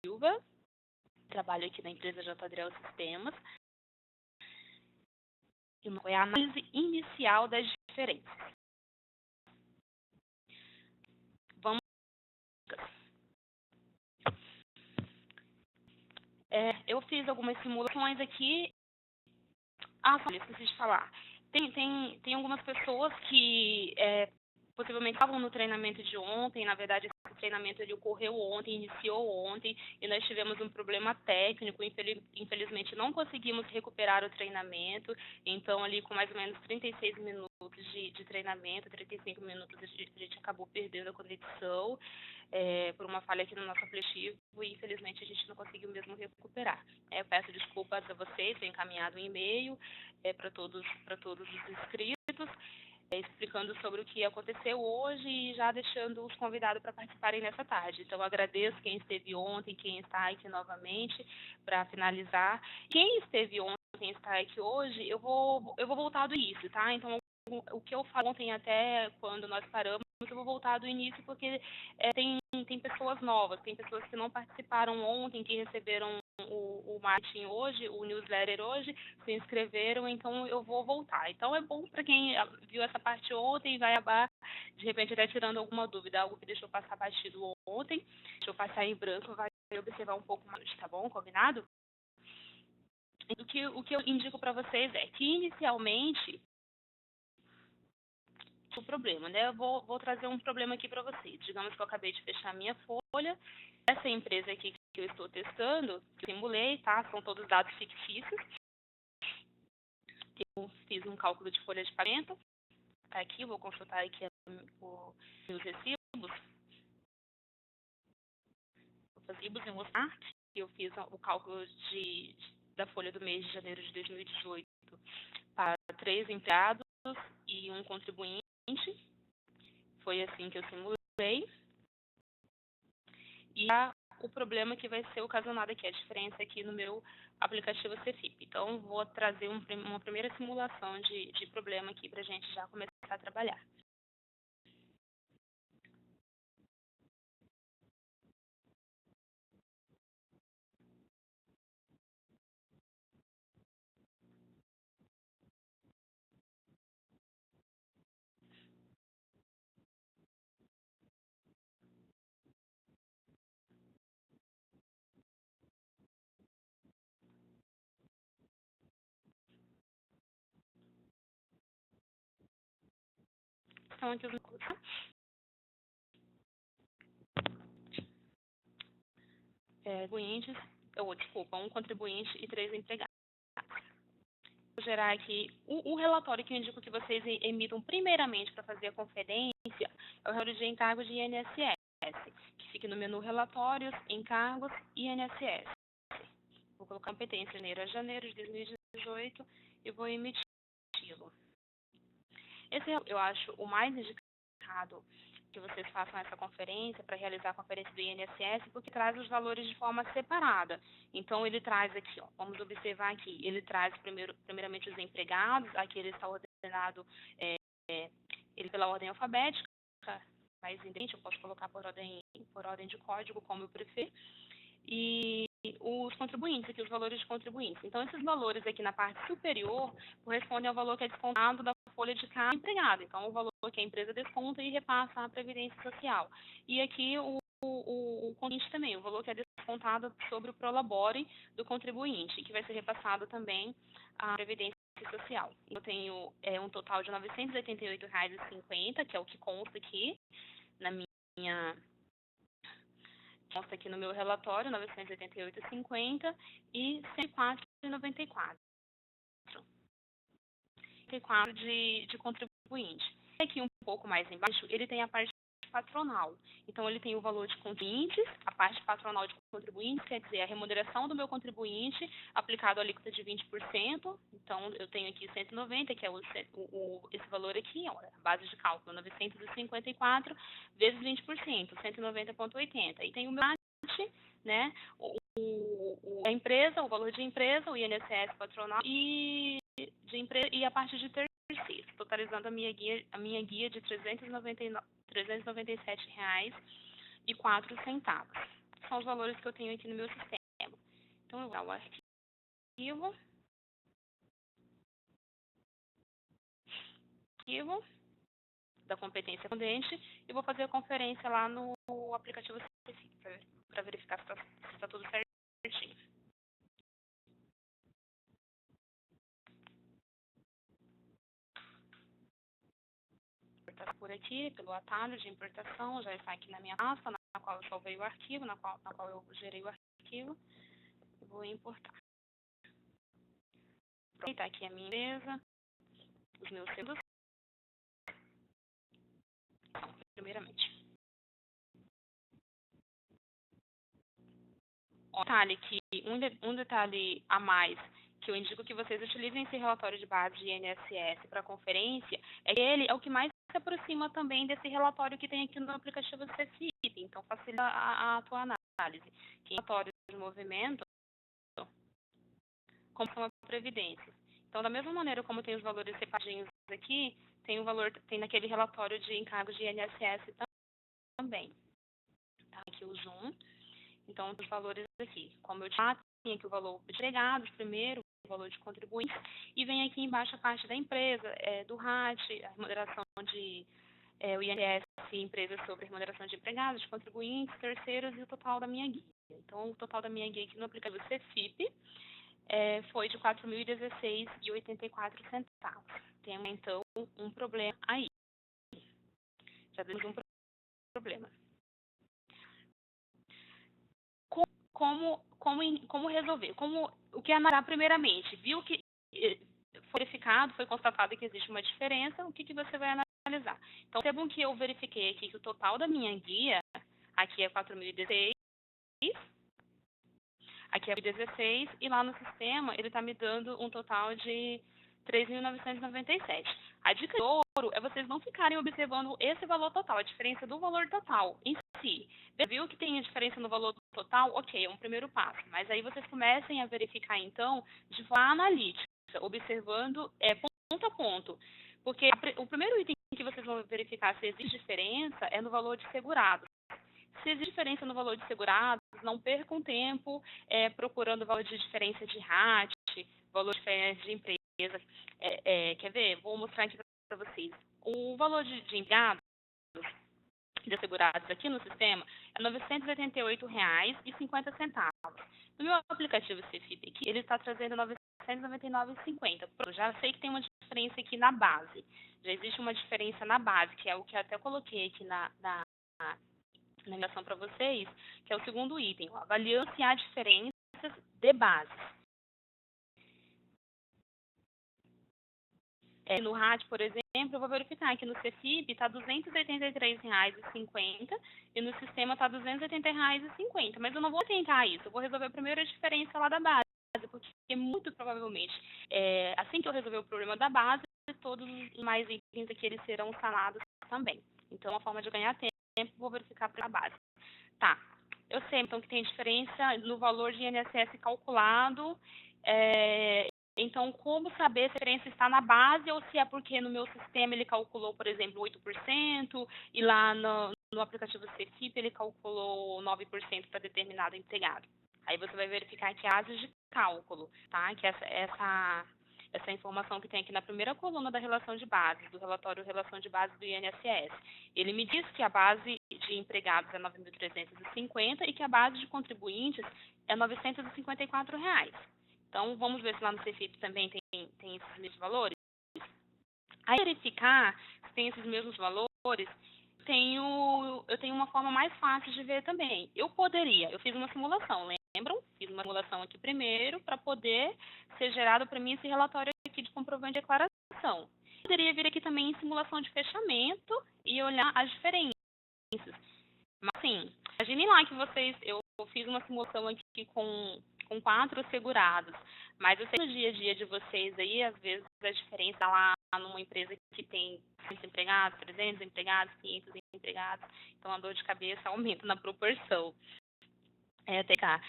Silva, trabalho aqui na empresa J. Sistemas, e foi a análise inicial das diferenças. Vamos. Eu fiz algumas simulações aqui. Esqueci de falar. Tem algumas pessoas que possivelmente estavam no treinamento de ontem. Na verdade, esse treinamento ele ocorreu ontem, iniciou ontem, e nós tivemos um problema técnico. Infelizmente, não conseguimos recuperar o treinamento. Então, ali com mais ou menos 36 minutos de treinamento, 35 minutos, a gente acabou perdendo a conexão por uma falha aqui no nosso aplicativo, e infelizmente a gente não conseguiu mesmo recuperar. Eu peço desculpas a vocês, tenho encaminhado um e-mail para todos os inscritos, explicando sobre o que aconteceu hoje e já deixando os convidados para participarem nessa tarde. Então, agradeço quem esteve ontem, quem está aqui novamente, para finalizar. Quem esteve ontem, quem está aqui hoje, eu vou voltar do início, tá? Então, o que eu falei ontem até quando nós paramos, eu vou voltar do início porque tem pessoas novas, tem pessoas que não participaram ontem, que receberam o marketing hoje, o newsletter hoje, se inscreveram, então eu vou voltar. Então é bom para quem viu essa parte ontem e vai acabar, de repente, até tirando alguma dúvida, algo que deixou passar batido ontem, deixou passar em branco, vai observar um pouco mais, tá bom? Combinado? O que eu indico para vocês é que, inicialmente, o problema, né? Eu vou trazer um problema aqui para vocês. Digamos que eu acabei de fechar minha folha. Essa empresa aqui que eu estou testando, que eu simulei, tá? São todos dados fictícios. Eu fiz um cálculo de folha de pagamento. Tá aqui, vou consultar aqui os meus recibos. Vou fazer recibos e mostrar que eu fiz o cálculo da folha do mês de janeiro de 2018 para 3 empregados e um contribuinte. Foi assim que eu simulei. E o problema que vai ser ocasionado aqui, a diferença aqui no meu aplicativo CFIP. Então, vou trazer uma primeira simulação de problema aqui para a gente já começar a trabalhar. Então, aqui os contribuintes, um contribuinte e 3 empregados. Vou gerar aqui o relatório que eu indico que vocês emitam primeiramente para fazer a conferência, é o relatório de encargos de INSS, que fica no menu Relatórios, Encargos e INSS. Vou colocar competência de janeiro a janeiro de 2018 e vou emiti-lo. Esse eu acho o mais indicado que vocês façam essa conferência, para realizar a conferência do INSS, porque traz os valores de forma separada. Então, ele traz aqui, ó, vamos observar aqui, ele traz primeiramente os empregados, aqui ele está ordenado ele pela ordem alfabética, mas eu posso colocar por ordem de código, como eu preferir, e os contribuintes, aqui os valores de contribuintes. Então, esses valores aqui na parte superior correspondem ao valor que é descontado da folha de cada empregado. Então, o valor que a empresa desconta e repassa à Previdência Social. E aqui o contribuinte também, o valor que é descontado sobre o prolabore do contribuinte, que vai ser repassado também à Previdência Social. Eu tenho um total de R$ 988,50, que é o que consta aqui na minha... Consta aqui no meu relatório, R$ 988,50 e R$ 104,94. De contribuinte. Aqui um pouco mais embaixo, ele tem a parte patronal. Então, ele tem o valor de contribuintes, a parte patronal de contribuintes, quer dizer, a remuneração do meu contribuinte aplicado a alíquota de 20%. Então, eu tenho aqui 190, que é esse valor aqui, ó, a base de cálculo, 954 vezes 20%, 190,80. E tem o meu né, a empresa, o valor de empresa, o INSS patronal e a parte de terceiros, totalizando a minha guia de R$ 397,04. são os valores que eu tenho aqui no meu sistema. Então, eu vou dar o arquivo da competência correspondente e vou fazer a conferência lá no aplicativo para verificar se está tudo certinho. Por aqui, pelo atalho de importação, já está aqui na minha pasta, na qual eu salvei o arquivo, na qual eu gerei o arquivo. Eu vou importar. Está aqui a minha empresa, os meus selos. Então, primeiramente. Um detalhe a mais que eu indico que vocês utilizem esse relatório de base de INSS para conferência é que ele é o que mais se aproxima também desse relatório que tem aqui no aplicativo CFIP, então facilita a tua análise. Que relatório de movimento, como são as previdências. Então, da mesma maneira como tem os valores separadinhos aqui, tem naquele relatório de encargos de INSS também. Tá? Aqui o zoom. Então, os valores aqui, como eu já tinha aqui o valor de empregados primeiro, o valor de contribuintes, e vem aqui embaixo a parte da empresa, do RAT, a remuneração o INSS, empresas sobre remuneração de empregados, de contribuintes, terceiros e o total da minha guia. Então, o total da minha guia aqui no aplicativo CFIP foi de R$ 4.016,84. Temos, então, um problema aí. Já temos um problema. Como resolver? O que analisar primeiramente? Viu que foi verificado, foi constatado que existe uma diferença, o que você vai analisar? Então, é bom que eu verifiquei aqui que o total da minha guia, aqui é 4.016, aqui é 16, e lá no sistema ele está me dando um total de 3.997. A dica de ouro é vocês não ficarem observando esse valor total, a diferença do valor total em si. Viu que tem a diferença no valor total? Ok, é um primeiro passo. Mas aí vocês comecem a verificar, então, de forma analítica, observando ponto a ponto. Porque o primeiro item que vocês vão verificar se existe diferença é no valor de segurado. Se existe diferença no valor de segurados, não percam tempo procurando o valor de diferença de RAT, valor de diferença de empresa. Quer ver? Vou mostrar aqui para vocês. O valor de empregados, de assegurados aqui no sistema, é R$ 988,50. No meu aplicativo CFIP aqui, ele está trazendo R$ 999,50. Eu já sei que tem uma diferença aqui na base. Já existe uma diferença na base, que é o que eu até coloquei aqui na ligação para vocês, que é o segundo item, avaliando se há diferenças de bases. No RAT, por exemplo, eu vou verificar que no CFIP está R$ 283,50 e no sistema está R$ 280,50, mas eu não vou tentar isso, eu vou resolver primeiro a diferença lá da base, porque muito provavelmente, assim que eu resolver o problema da base, todos os mais itens aqui eles serão sanados também. Então, uma forma de ganhar tempo, vou verificar para a base. Tá, eu sei então que tem diferença no valor de INSS calculado. Então, como saber se a diferença está na base ou se é porque no meu sistema ele calculou, por exemplo, 8% e lá no aplicativo CFIP ele calculou 9% para determinado empregado. Aí você vai verificar que a base de cálculo, tá? Que essa informação que tem aqui na primeira coluna da relação de base, do relatório Relação de Base do INSS. Ele me diz que a base de empregados é R$ 9.350 e que a base de contribuintes é R$ 954. Então, vamos ver se lá no CFIP também tem esses mesmos valores. Aí, verificar se tem esses mesmos valores, eu tenho uma forma mais fácil de ver também. Eu fiz uma simulação, lembram? Fiz uma simulação aqui primeiro para poder ser gerado para mim esse relatório aqui de comprovante de declaração. Eu poderia vir aqui também em simulação de fechamento e olhar as diferenças. Mas, assim, imaginem lá que eu fiz uma simulação aqui com 4 segurados, mas eu sei que no dia a dia de vocês aí, às vezes a diferença lá numa empresa que tem 100 empregados, 300 empregados, 500 empregados, então a dor de cabeça aumenta na proporção. Seria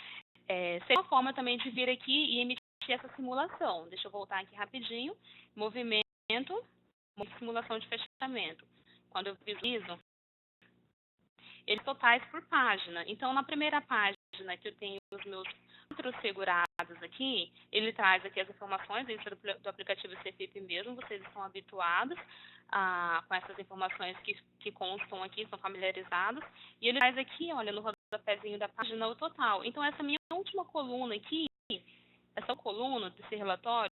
uma forma também de vir aqui e emitir essa simulação. Deixa eu voltar aqui rapidinho. Movimento, simulação de fechamento. Quando eu visualizo, eles totais por página. Então, na primeira página, página que eu tenho os meus 4 segurados aqui, ele traz aqui as informações, isso é do aplicativo CFIP mesmo, vocês estão habituados com essas informações que constam aqui, são familiarizados, e ele traz aqui, olha, no rodapézinho da página, o total. Então, essa minha última coluna aqui, essa coluna desse relatório,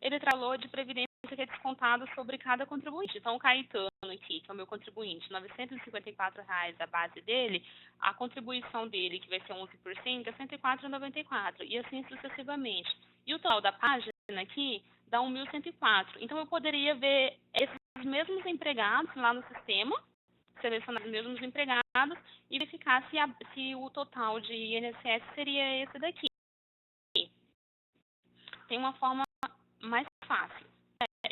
ele traz o valor de previdência que é descontado sobre cada contribuinte. Então, o Caetano aqui, que é o meu contribuinte, R$ 954 a base dele, a contribuição dele, que vai ser 11%, é R$ 104,94, e assim sucessivamente. E o total da página aqui dá 1.104. Então, eu poderia ver esses mesmos empregados lá no sistema, selecionar os mesmos empregados e verificar se o total de INSS seria esse daqui. Tem uma forma mais fácil,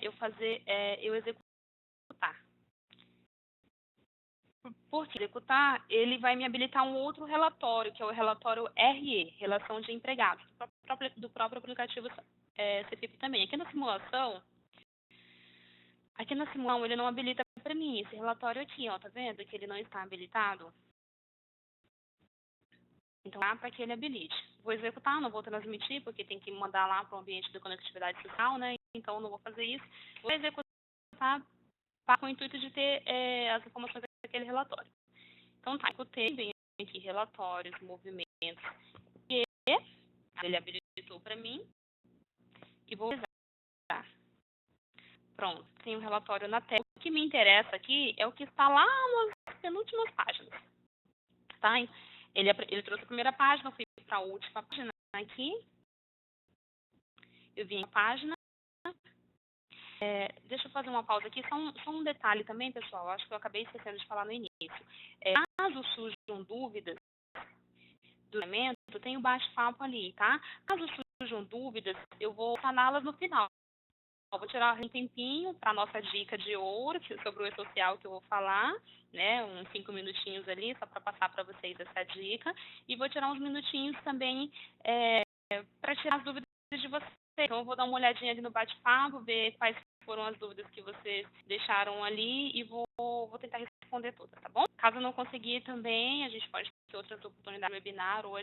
eu executar. Por executar, ele vai me habilitar um outro relatório, que é o relatório RE, Relação de Empregados, do próprio aplicativo CFIP também. Aqui na simulação, ele não habilita para mim esse relatório aqui, ó, tá vendo que ele não está habilitado? Então, dá para que ele habilite. Vou executar, não vou transmitir, porque tem que mandar lá para o ambiente de conectividade social, né? Então, não vou fazer isso. Vou executar com o intuito de ter as informações daquele relatório. Então, tá, escutei bem aqui relatórios, movimentos, e ele habilitou para mim e vou usar. Pronto, tem um relatório na tela. O que me interessa aqui é o que está lá nas penúltimas páginas, tá? Ele trouxe a primeira página, eu fui para a última página aqui, eu vim a página. Deixa eu fazer uma pausa aqui, só um detalhe também, pessoal, acho que eu acabei esquecendo de falar no início. Caso surjam dúvidas do elemento, tem o bate-papo ali, tá? Caso surjam dúvidas, eu vou saná-las no final. Eu vou tirar um tempinho para a nossa dica de ouro sobre o E-Social que eu vou falar, né? Uns 5 minutinhos ali, só para passar para vocês essa dica. E vou tirar uns minutinhos também para tirar as dúvidas de vocês. Então, eu vou dar uma olhadinha ali no bate-papo, ver quais foram as dúvidas que vocês deixaram ali e vou tentar responder todas, tá bom? Caso eu não conseguir também, a gente pode ter outras oportunidades no webinar ou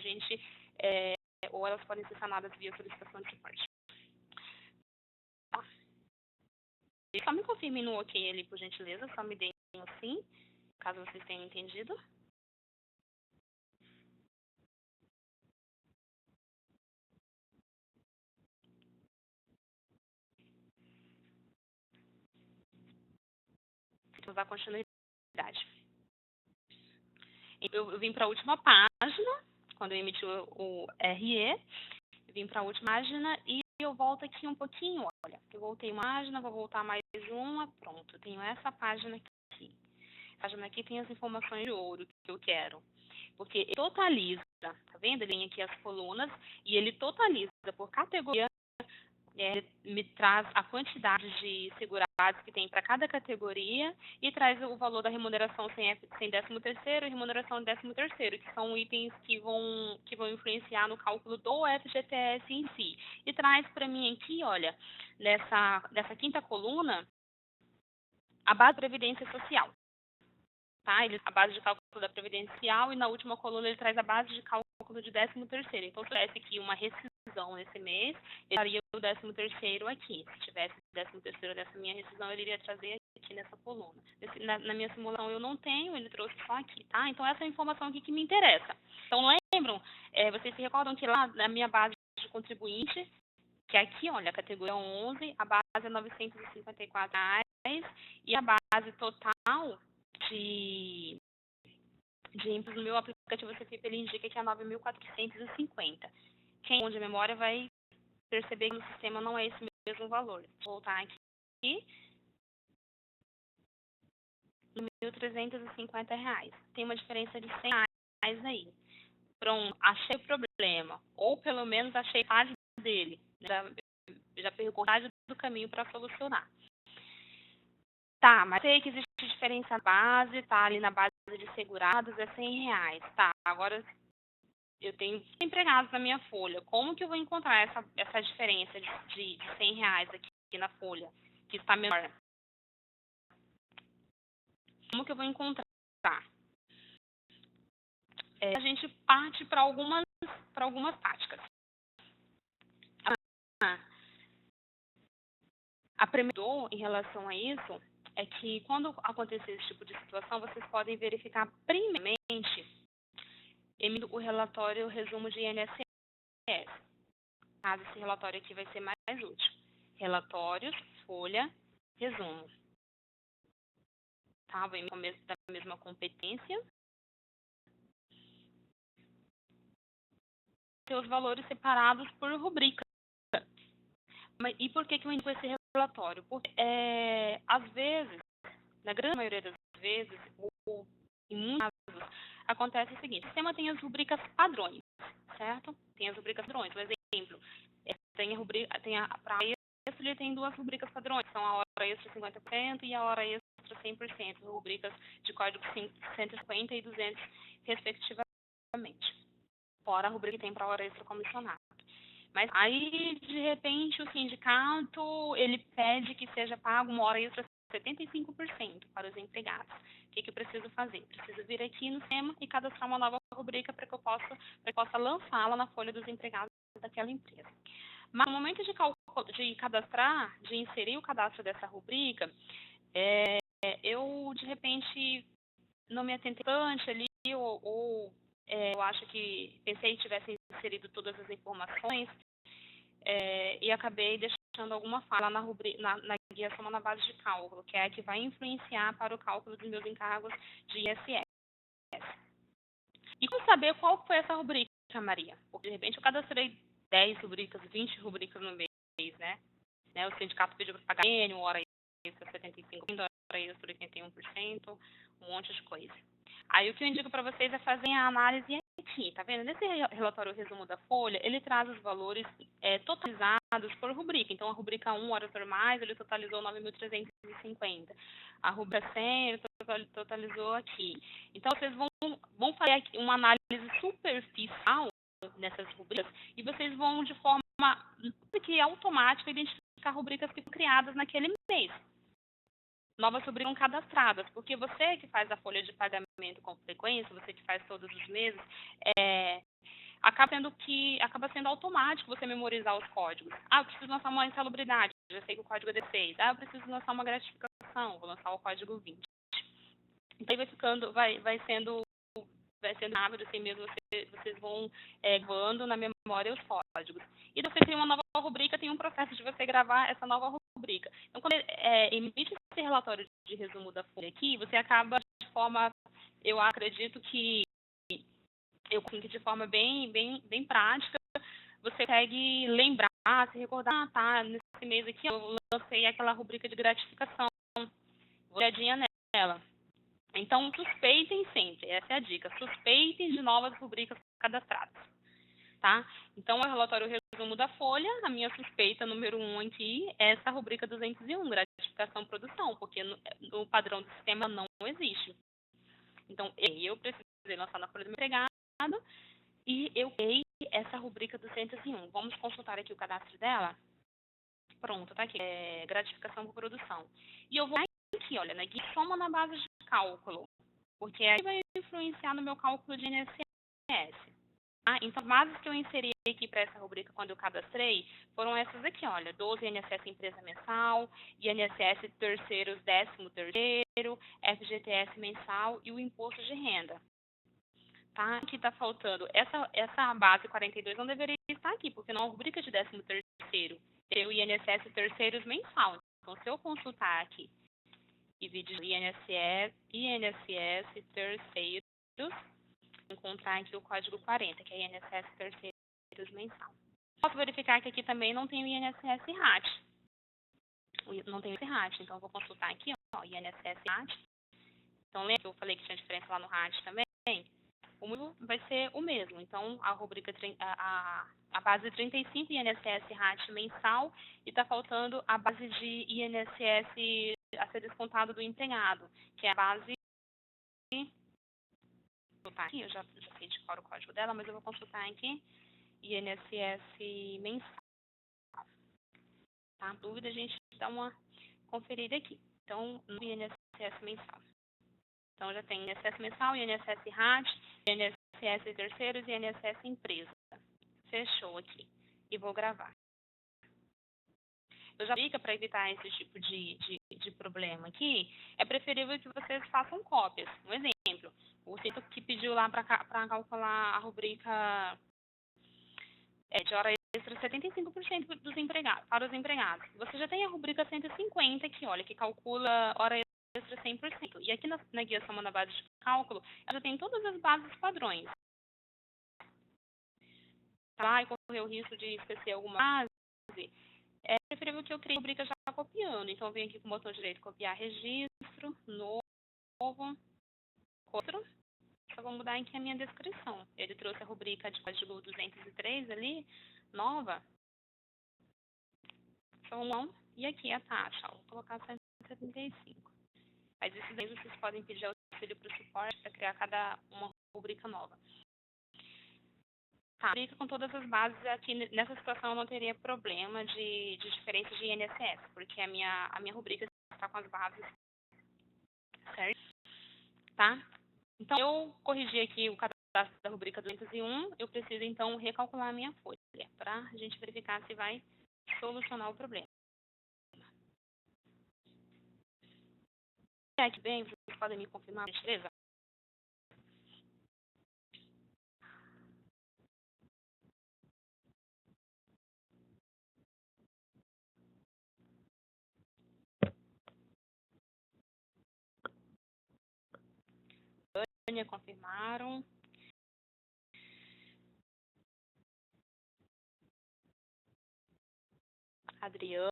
ou elas podem ser sanadas via solicitação de suporte. Só me confirme no ok ali, por gentileza, só me deem um sim, caso vocês tenham entendido. Vamos dar continuidade. Eu vim para a última página, quando eu emiti o RE, eu vim para a última página e eu volto aqui um pouquinho, olha, eu voltei uma página, vou voltar mais uma, pronto, eu tenho essa página aqui. A página aqui tem as informações de ouro que eu quero, porque ele totaliza, tá vendo? Ele tem aqui as colunas e ele totaliza por categoria, me traz a quantidade de segurados que tem para cada categoria e traz o valor da remuneração sem 13º e remuneração de 13º, que são itens que vão influenciar no cálculo do FGTS em si. E traz para mim aqui, olha, nessa quinta coluna, a base de previdência social. Tá? A base de cálculo da previdencial e na última coluna ele traz a base de cálculo de 13º. Então, se tivesse aqui uma rescisão nesse mês, ele daria o 13º aqui. Se tivesse 13º dessa minha rescisão, ele iria trazer aqui nessa coluna. Na minha simulação eu não tenho, ele trouxe só aqui, tá? Então, essa é a informação aqui que me interessa. Então, lembram, vocês se recordam que lá na minha base de contribuinte, que aqui, olha, a categoria 11, a base é R$ 954 e a base total de no meu aplicativo CFIP, ele indica que é 9.450. Quem de memória vai perceber que no sistema não é esse mesmo valor. Vou voltar aqui. R$ 1.350. Tem uma diferença de R$ 100 aí. Pronto, achei o problema. Ou pelo menos achei a fase dele. Já percorri do caminho para solucionar. Tá, mas sei que existe diferença base, tá ali na base de segurados, é R$ 100. Tá, agora eu tenho empregados na minha folha. Como que eu vou encontrar essa diferença de R$ 100 aqui na folha, que está menor? Como que eu vou encontrar? a gente parte para algumas táticas. A primeira em relação a isso é que quando acontecer esse tipo de situação, vocês podem verificar primeiramente emitindo o relatório, o resumo de INSS. Caso esse relatório aqui vai ser mais útil. Relatórios, folha, resumo. Tá? Vou emitir da mesma competência. Seus valores separados por rubrica. E por que eu indico esse relatório? Porque, às vezes, na grande maioria das vezes, ou em muitos casos, acontece o seguinte: o sistema tem as rubricas padrões, certo? Tem as rubricas padrões. Por exemplo, tem a rubrica, para extra, ele tem duas rubricas padrões, são a hora extra 50% e a hora extra 100%, rubricas de código 150 e 200, respectivamente. Fora a rubrica que tem para a hora extra comissionada. Mas aí, de repente, o sindicato, ele pede que seja pago uma hora extra 75% para os empregados. O que eu preciso fazer? Preciso vir aqui no sistema e cadastrar uma nova rubrica para que eu possa lançá-la na folha dos empregados daquela empresa. Mas no momento de cadastrar, de inserir o cadastro dessa rubrica, eu, de repente, não me atentei bastante ali, eu acho que pensei que tivesse inserido todas as informações e acabei deixando alguma falha na guia Soma na Base de Cálculo, que é a que vai influenciar para o cálculo dos meus encargos de ISS. E como saber qual foi essa rubrica, Maria? Porque, de repente, eu cadastrei 10 rubricas, 20 rubricas no mês, né? O sindicato pediu para pagar N, hora extra 75%, hora extra 81%, um monte de coisa. Aí o que eu indico para vocês é fazer a análise aqui, tá vendo? Nesse relatório resumo da folha, ele traz os valores totalizados por rubrica. Então, a rubrica 1, hora por mais, ele totalizou 9.350. A rubrica 100, ele totalizou aqui. Então, vocês vão fazer aqui uma análise superficial nessas rubricas e vocês vão, de forma que automática, identificar rubricas que foram criadas naquele mês. Novas rubricas cadastradas, porque você que faz a folha de pagamento com frequência, você que faz todos os meses, acaba sendo automático você memorizar os códigos. Eu preciso lançar uma insalubridade, já sei que o código é 16. Eu preciso lançar uma gratificação, vou lançar o código 20. Então vai sendo rápido, assim mesmo, vocês vão gravando na memória os códigos. E você cria uma nova rubrica, tem um processo de você gravar essa nova rubrica. Então, quando emite esse relatório de resumo da folha aqui, você acaba de forma, eu acredito que de forma bem prática, você consegue lembrar, se recordar, nesse mês aqui eu lancei aquela rubrica de gratificação, vou dar uma olhadinha nela. Então, suspeitem sempre, essa é a dica, suspeitem de novas rubricas cadastradas, tá? Então, o relatório resumo da folha, a minha suspeita número 1 aqui é essa rubrica 201, gratificação produção, porque no padrão do sistema não existe. Então, eu precisei lançar na folha do empregado e eu criei essa rubrica 201. Vamos consultar aqui o cadastro dela? Pronto, tá aqui, gratificação por produção. E eu vou aqui, olha, na guia Soma na Base de Cálculo, porque aí vai influenciar no meu cálculo de INSS. Então, as bases que eu inseri aqui para essa rubrica quando eu cadastrei foram essas aqui, olha, 12 INSS empresa mensal, INSS terceiros 13º, FGTS mensal e o imposto de renda. Tá? Aqui está faltando, essa base 42 não deveria estar aqui, porque não é uma rubrica de 13º, tem o INSS terceiros mensal. Então, se eu consultar aqui e vídeo INSS terceiros, encontrar aqui o código 40, que é INSS terceiros mensal. Posso verificar que aqui também não tem o INSS RAT. Não tem o RAT, então eu vou consultar aqui, ó, INSS RAT. Então, lembra que eu falei que tinha diferença lá no RAT também? O número vai ser o mesmo. Então, a rubrica, a base 35 INSS RAT mensal e está faltando a base de INSS a ser descontado do empregado, que é a base... Aqui, eu já sei de qual é o código dela, mas eu vou consultar aqui INSS mensal. Tá? Dúvida, a gente dá uma conferida aqui. Então, no INSS mensal. Então, já tem INSS mensal, INSS RAT, INSS INSS terceiros e INSS empresa. Fechou aqui. E vou gravar. Eu já digo para evitar esse tipo de problema aqui, é preferível que vocês façam cópias. Um exemplo, o sítio que pediu lá para calcular a rubrica de hora extra 75% dos empregados, para os empregados. Você já tem a rubrica 150 aqui, olha, que calcula hora extra 100%. E aqui na guia Somando a Base de Cálculo, ela já tem todas as bases padrões. Tá? E correr o risco de esquecer alguma base, é preferível que eu crie a rubrica já copiando. Então, eu venho aqui com o botão direito, copiar registro, novo, outro. Só vou mudar aqui a minha descrição. Ele trouxe a rubrica de código 203 ali, nova. Então, e aqui a taxa, vou colocar 175. Mas esses aí vocês podem pedir auxílio para o suporte para criar cada uma rubrica nova. Tá, rubrica com todas as bases, aqui nessa situação eu não teria problema de diferença de INSS, porque a minha rubrica está com as bases certo? Tá? Então, eu corrigi aqui o cadastro da rubrica 201, eu preciso então recalcular a minha folha, para a gente verificar se vai solucionar o problema. Aqui bem, vocês podem me confirmar, beleza? Confirmaram. Adriana.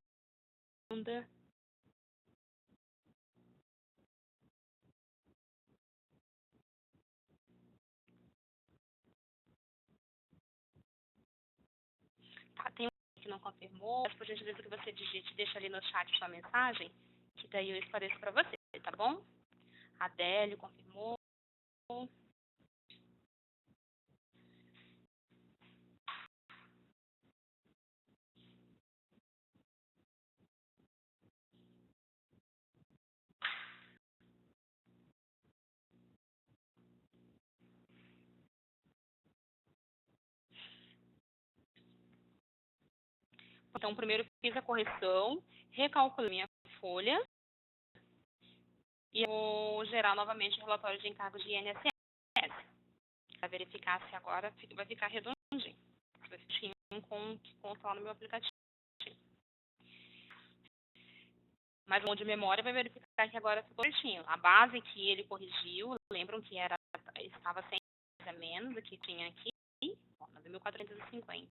Tá, tem um que não confirmou, mas por gentileza que você digite, deixa ali no chat sua mensagem, que daí eu esclareço para você, tá bom? Adélio confirmou. Então, primeiro fiz a correção, recalculei minha folha e eu vou gerar novamente o relatório de encargos de INSS. Para verificar se agora vai ficar redondinho. Vai ficar com que consta lá no meu aplicativo. Mas o de memória vai verificar que agora ficou certinho. A base que ele corrigiu, lembram que estava 100 a menos, aqui tinha aqui, 9.450.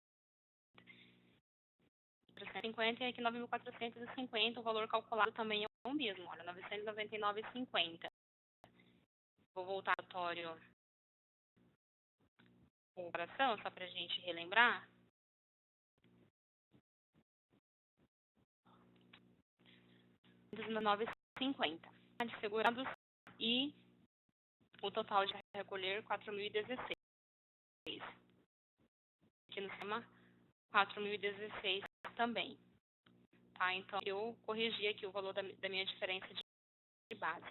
350 e aqui 9.450, o valor calculado também é o mesmo, olha, 999,50. Vou voltar ao relatório comparação, só para a gente relembrar. R$9.950 de segurados e o total de recolher 4.016. Aqui no sistema 4.016 também. Tá? Então, eu corrigi aqui o valor da minha diferença de base.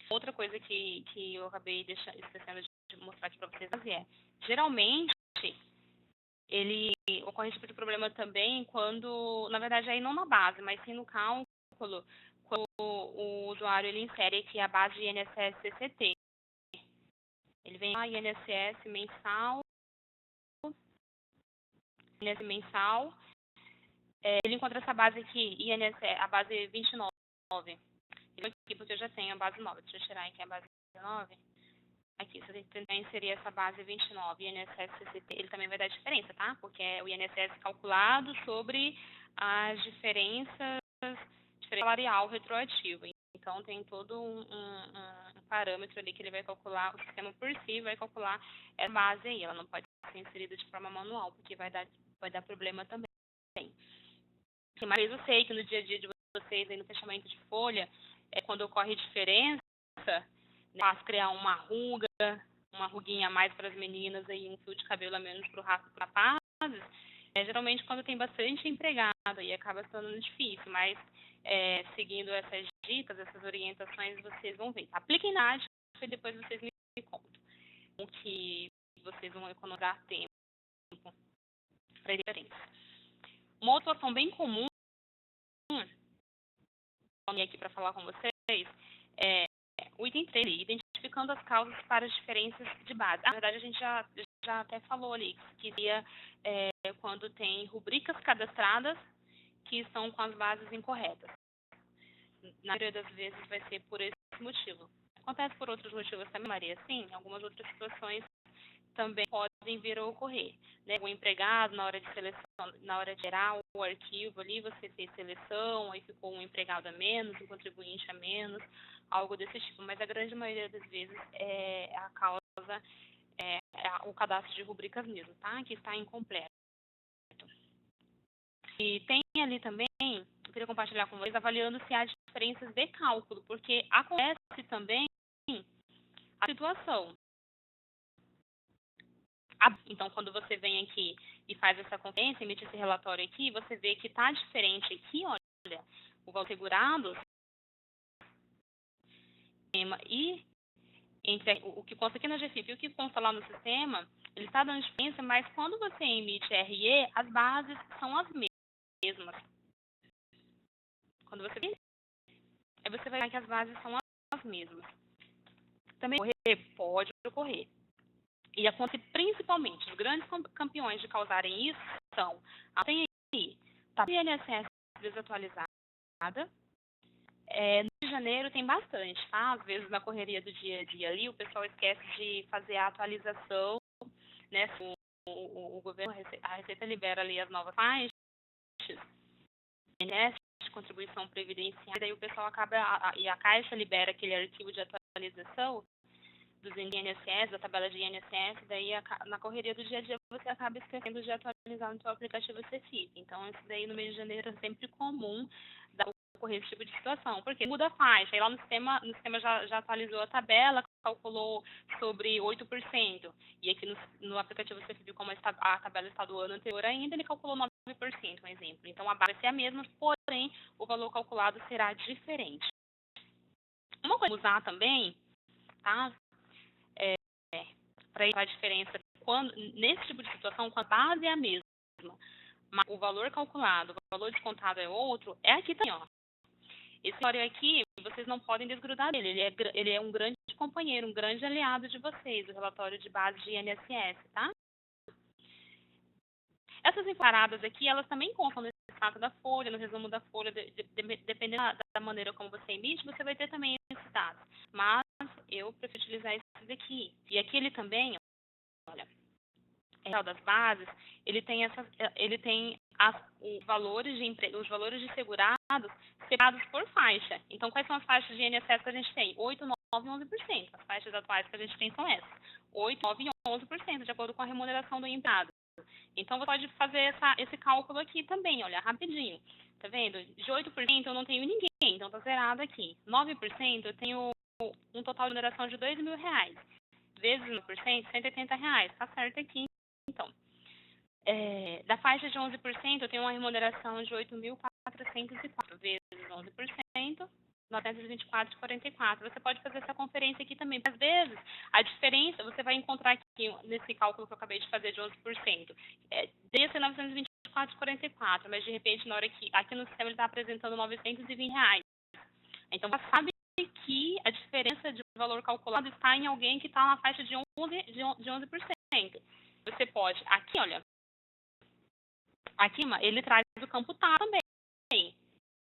Outra coisa que eu acabei esquecendo de mostrar aqui para vocês é, geralmente, ele ocorre esse tipo de problema também quando, na verdade, aí não na base, mas sim no cálculo, quando o usuário ele insere aqui a base de INSS CCT. Ele vem lá, INSS mensal, ele encontra essa base aqui, INSS, a base 29. Aqui, porque eu já tenho a base 9. Deixa eu tirar aqui a base 19. Aqui, se eu tentar inserir essa base 29, INSS CCT, ele também vai dar diferença, tá? Porque é o INSS calculado sobre as diferenças salarial retroativo. Então, tem todo um parâmetro ali que ele vai calcular, o sistema por si vai calcular essa base aí. Ela não pode ser inserida de forma manual, porque vai dar problema também. Mas eu sei que no dia a dia de vocês, aí no fechamento de folha, quando ocorre diferença, faz criar uma ruguinha a mais para as meninas, aí um fio de cabelo a menos para o rapazes, geralmente quando tem bastante empregado, aí acaba sendo difícil, mas seguindo essas dicas, essas orientações, vocês vão ver. Apliquem na e depois vocês me contam o que vocês vão economizar tempo para diferença. Uma outra situação bem comum aqui para falar com vocês é o item 3, identificando as causas para as diferenças de base. Na verdade, a gente já até falou ali que seria quando tem rubricas cadastradas que estão com as bases incorretas. Na maioria das vezes vai ser por esse motivo. Acontece por outros motivos também, Maria? Sim, algumas outras situações também podem vir a ocorrer. Né? O empregado, na hora de seleção, na hora de gerar o arquivo ali, você fez seleção, aí ficou um empregado a menos, um contribuinte a menos, algo desse tipo. Mas a grande maioria das vezes a causa é o cadastro de rubricas mesmo, tá? Que está incompleto. E tem ali também, eu queria compartilhar com vocês, avaliando se há diferenças de cálculo, porque acontece também a situação. Então, quando você vem aqui e faz essa conferência, emite esse relatório aqui, você vê que está diferente aqui, olha, o valor segurado e entre o que consta aqui na GFIP e o que consta lá no sistema, ele está dando diferença, mas quando você emite RE, as bases são as mesmas. Quando você aí você vai ver que as bases são as mesmas. Também pode ocorrer. E acontece principalmente, os grandes campeões de causarem isso são a TNI, tá? INSS desatualizada. No Rio de Janeiro tem bastante, tá? Às vezes na correria do dia a dia ali, o pessoal esquece de fazer a atualização, né? O governo, a Receita libera ali as novas faixas, INSS, contribuição previdenciária, daí o pessoal acaba, e a Caixa libera aquele arquivo de atualização dos INSS, da tabela de INSS, daí na correria do dia a dia você acaba esquecendo de atualizar no seu aplicativo CECIP. Então, isso daí no mês de janeiro é sempre comum ocorrer esse tipo de situação, porque muda a faixa, aí lá no sistema já atualizou a tabela, calculou sobre 8%, e aqui no aplicativo CECIP, como a tabela está do ano anterior ainda, ele calculou 9%, um exemplo. Então, a base vai ser a mesma, porém, o valor calculado será diferente. Uma coisa a usar também, tá? Para a diferença nesse tipo de situação, quando a base é a mesma, mas o valor calculado, o valor descontado é outro, é aqui também, ó. Esse relatório aqui, vocês não podem desgrudar dele, ele é um grande companheiro, um grande aliado de vocês, o relatório de base de INSS, tá? Essas encaradas aqui, elas também constam no extrato da folha, no resumo da folha, dependendo da maneira como você emite, você vai ter também esses dados. Mas eu prefiro utilizar esses aqui. E aqui ele também, olha, das bases, ele tem os valores de segurados separados por faixa. Então, quais são as faixas de INSS que a gente tem? 8, 9 e 11%. As faixas atuais que a gente tem são essas. 8, 9 e 11%, de acordo com a remuneração do empregado. Então, você pode fazer esse cálculo aqui também, olha, rapidinho. Tá vendo? De 8% eu não tenho ninguém, então tá zerado aqui. 9% eu tenho um total de remuneração de R$2.000. Vezes 9%, R$180. Tá certo aqui. Então, da faixa de 11%, eu tenho uma remuneração de 8.404 vezes 11%, 924,44. Você pode fazer essa conferência aqui também. Às vezes, a diferença, você vai encontrar aqui, nesse cálculo que eu acabei de fazer de 11%, deveria ser 924,44, mas de repente, na hora que aqui no sistema ele está apresentando R$920. Então, você sabe que a diferença de valor calculado está em alguém que está na faixa de 11%. Você pode, aqui, olha, aqui ele traz o campo tá também.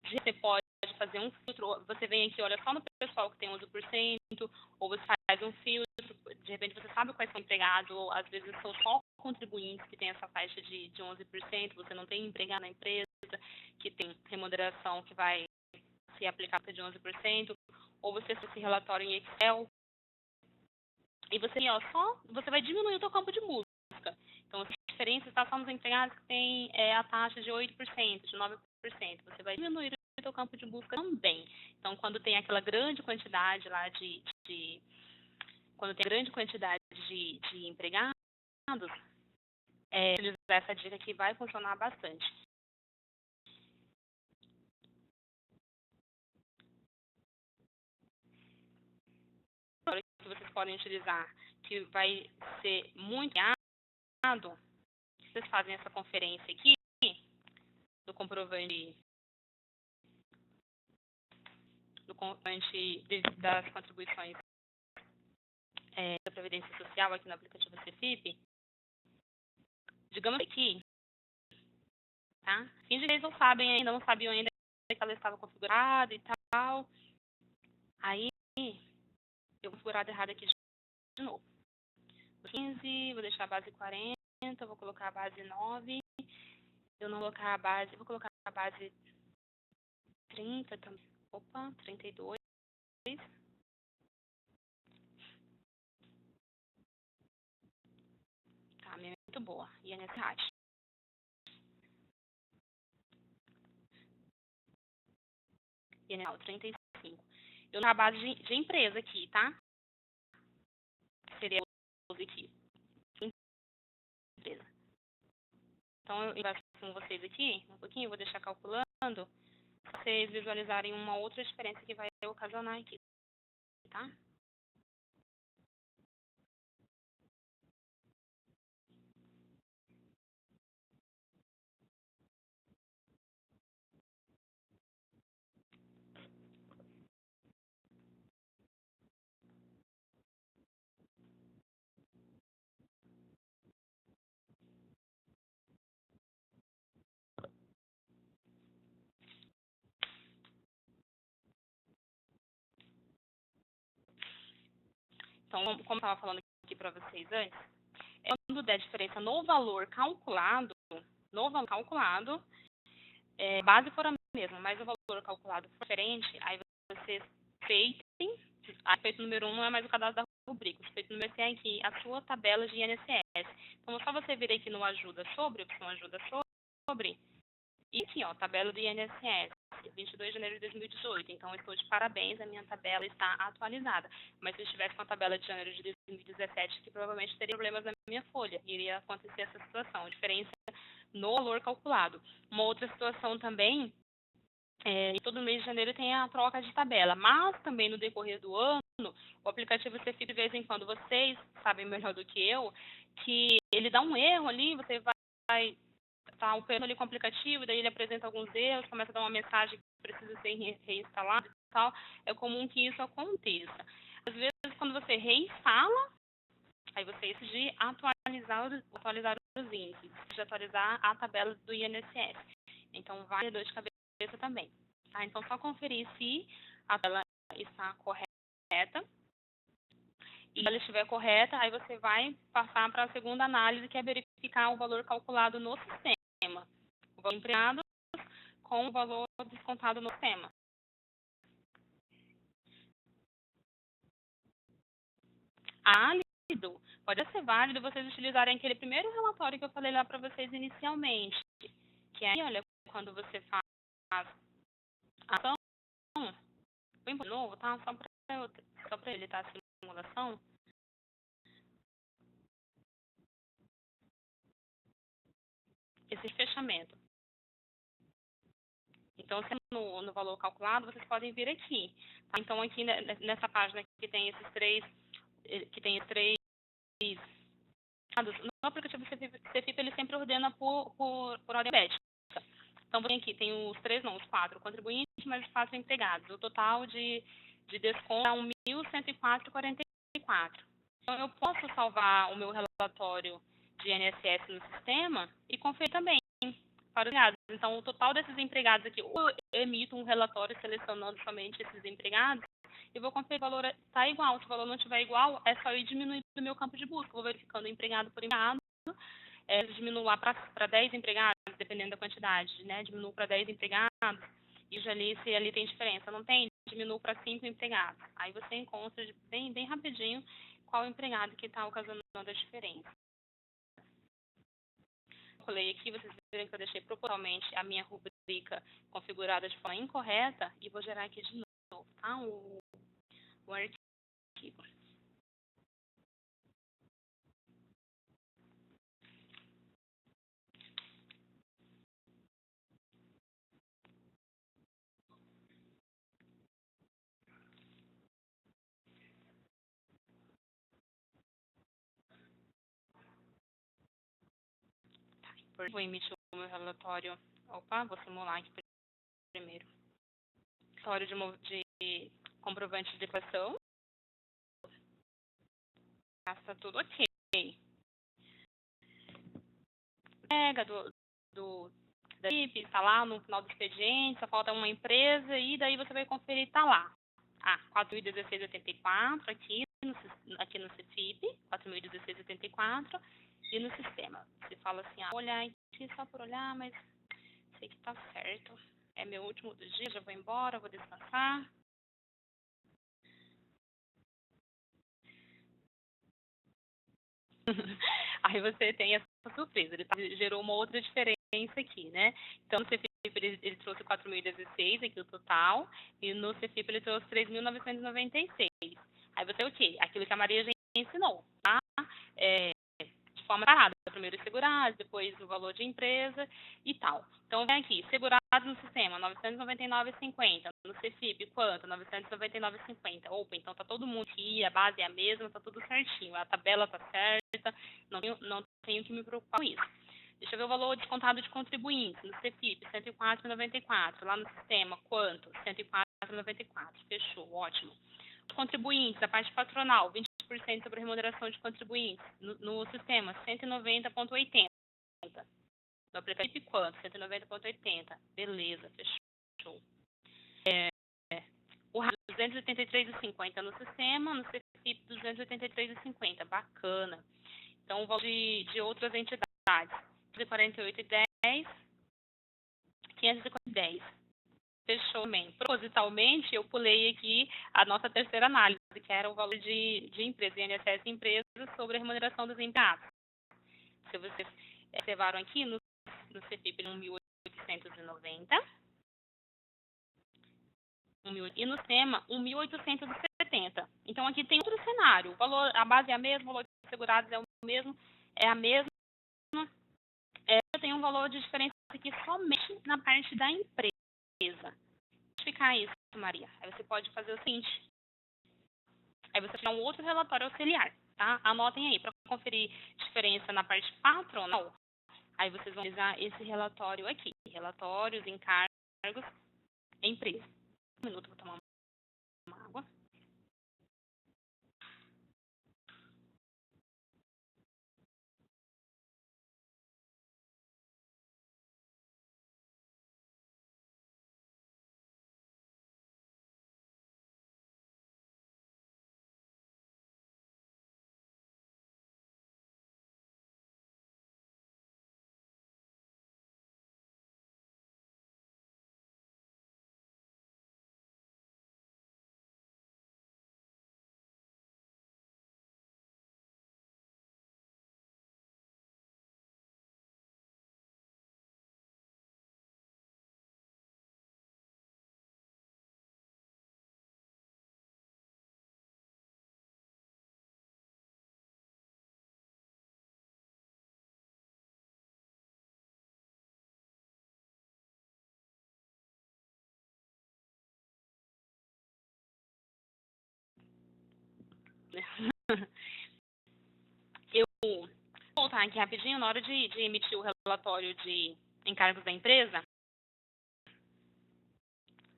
Você pode fazer um filtro, você vem aqui, olha só no pessoal que tem 11%, ou você faz um filtro, de repente você sabe quais são empregados, ou às vezes são só contribuintes que tem essa faixa de 11%, você não tem empregado na empresa, que tem remuneração que vai se aplicar de 11%, ou você faz esse relatório em Excel, e você, você vai diminuir o seu campo de busca. Então, a diferença está só nos empregados que tem a taxa de 8%, de 9%. Você vai diminuir o seu campo de busca também. Então, quando tem aquela grande quantidade lá quando tem grande quantidade de empregados, utilizar essa dica aqui vai funcionar bastante. que vocês podem utilizar, que vai ser muito errado, vocês fazem essa conferência aqui do comprovante das contribuições da Previdência Social aqui no aplicativo CFIP. Digamos aqui, tá? Finge que eles não sabiam ainda que ela estava configurada e tal. Aí, eu vou configurar errado aqui de novo. 15, vou deixar a base 40, vou colocar a base 9. Eu não vou colocar a base, vou colocar a base 30 também. Opa, 32. Tá, muito boa. INSS. INSS 35. Eu na base de empresa aqui, tá? Seria aqui. Empresa. Então, eu converso com vocês aqui, um pouquinho, vou deixar calculando, para vocês visualizarem uma outra diferença que vai ocasionar aqui, tá? Então, como eu estava falando aqui para vocês antes, quando der diferença no valor calculado, base for a mesma, mas o valor calculado for diferente, aí vocês feitem, a feito número 1 não é mais o cadastro da rubrica, o feito número 100 é aqui a sua tabela de INSS. Então, é só você vir aqui no Ajuda Sobre, opção Ajuda Sobre, e aqui, ó, tabela do INSS, 22 de janeiro de 2018. Então, eu estou de parabéns, a minha tabela está atualizada. Mas se eu estivesse com a tabela de janeiro de 2017, que provavelmente teria problemas na minha folha. Iria acontecer essa situação, a diferença no valor calculado. Uma outra situação também, todo mês de janeiro tem a troca de tabela. Mas também no decorrer do ano, o aplicativo CFIP, de vez em quando, vocês sabem melhor do que eu, que ele dá um erro ali, você vai tá operando ali com o aplicativo, daí ele apresenta alguns erros, começa a dar uma mensagem que precisa ser reinstalada e tal. É comum que isso aconteça. Às vezes, quando você reinstala, aí você decide atualizar os índices, de atualizar a tabela do INSS. Então, vai ter dor de cabeça também. Tá? Então, só conferir se a tabela está correta. E se ela estiver correta, aí você vai passar para a segunda análise, que é verificar o valor calculado no sistema. O valor empregado com o valor descontado no sistema. Válido, pode ser válido vocês utilizarem aquele primeiro relatório que eu falei lá para vocês inicialmente. Que é, olha, quando você faz a ação, bem de novo, tá? Só para ele estar a simulação. Esse fechamento. Então, no valor calculado, vocês podem vir aqui. Tá? Então, aqui nessa página que tem esses três no aplicativo CFIP, ele sempre ordena por ordem alfabética. Então, vem aqui, tem os 4 contribuintes, mais os 4 empregados. O total de desconto é 1.104,44. Então, eu posso salvar o meu relatório de INSS no sistema e conferir também para os empregados. Então, o total desses empregados aqui, ou eu emito um relatório selecionando somente esses empregados, e vou conferir se o valor está igual. Se o valor não estiver igual, é só ir diminuindo o meu campo de busca. Vou verificando empregado por empregado, diminuo lá para 10 empregados, dependendo da quantidade, né? Diminuo para 10 empregados, e já ali, se ali tem diferença. Não tem? Diminuo para 5 empregados. Aí você encontra bem rapidinho qual empregado que está ocasionando a diferença. Colei aqui, vocês viram que eu deixei propositalmente a minha rubrica configurada de forma incorreta, e vou gerar aqui de novo, tá? O arquivo. Vou emitir o meu relatório. Opa, vou simular aqui primeiro. Relatório de comprovante de declaração. Está tudo ok. Pega da equipe, está lá no final do expediente, só falta uma empresa, e daí você vai conferir, está lá. 4.016,84 aqui no CFIP, 4.016,84, e no sistema. Você fala assim, vou olhar aqui só por olhar, mas sei que está certo. É meu último do dia, já vou embora, vou descansar. Aí você tem essa surpresa, ele gerou uma outra diferença aqui, né? Então, no CFIP ele trouxe 4.016 aqui o total, e no CFIP ele trouxe 3.996. Aí você o quê? Aquilo que a Maria já ensinou, tá? De forma parada, primeiro segurados, depois o valor de empresa e tal. Então, vem aqui, segurado no sistema, 999,50. No CFIP, quanto? 999,50. Opa, então tá todo mundo aqui, a base é a mesma, tá tudo certinho. A tabela tá certa, não tenho que me preocupar com isso. Deixa eu ver o valor descontado de contribuintes. No CFIP, 104,94. Lá no sistema, quanto? 104,94. Fechou, ótimo. Os contribuintes, a parte patronal, 20% sobre a remuneração de contribuintes. No sistema, 190,80. No aplicativo, quanto? 190,80. Beleza, fechou. O 283,50 no sistema, no CFIP, 283,50. Bacana. Então, o valor de outras entidades, 548,10, 510. Fechou bem. Propositalmente, eu pulei aqui a nossa terceira análise, que era o valor de empresa, INSS empresas sobre a remuneração dos empregados. Se vocês observaram aqui, no CFIP, 1.890, e no SEMA, 1.870. Então, aqui tem outro cenário. O valor, a base é a mesma, o valor de segurados é o mesmo, é a mesma. Tem um valor de diferença aqui somente na parte da empresa. Ficar isso, Maria. Aí você pode fazer o seguinte. Aí você tem um outro relatório auxiliar, tá? Anotem aí, para conferir diferença na parte patronal. Aí vocês vão utilizar esse relatório aqui. Relatórios, encargos, empresa. Um minuto, vou tomar uma água. Eu vou voltar aqui rapidinho na hora de emitir o relatório de encargos da empresa.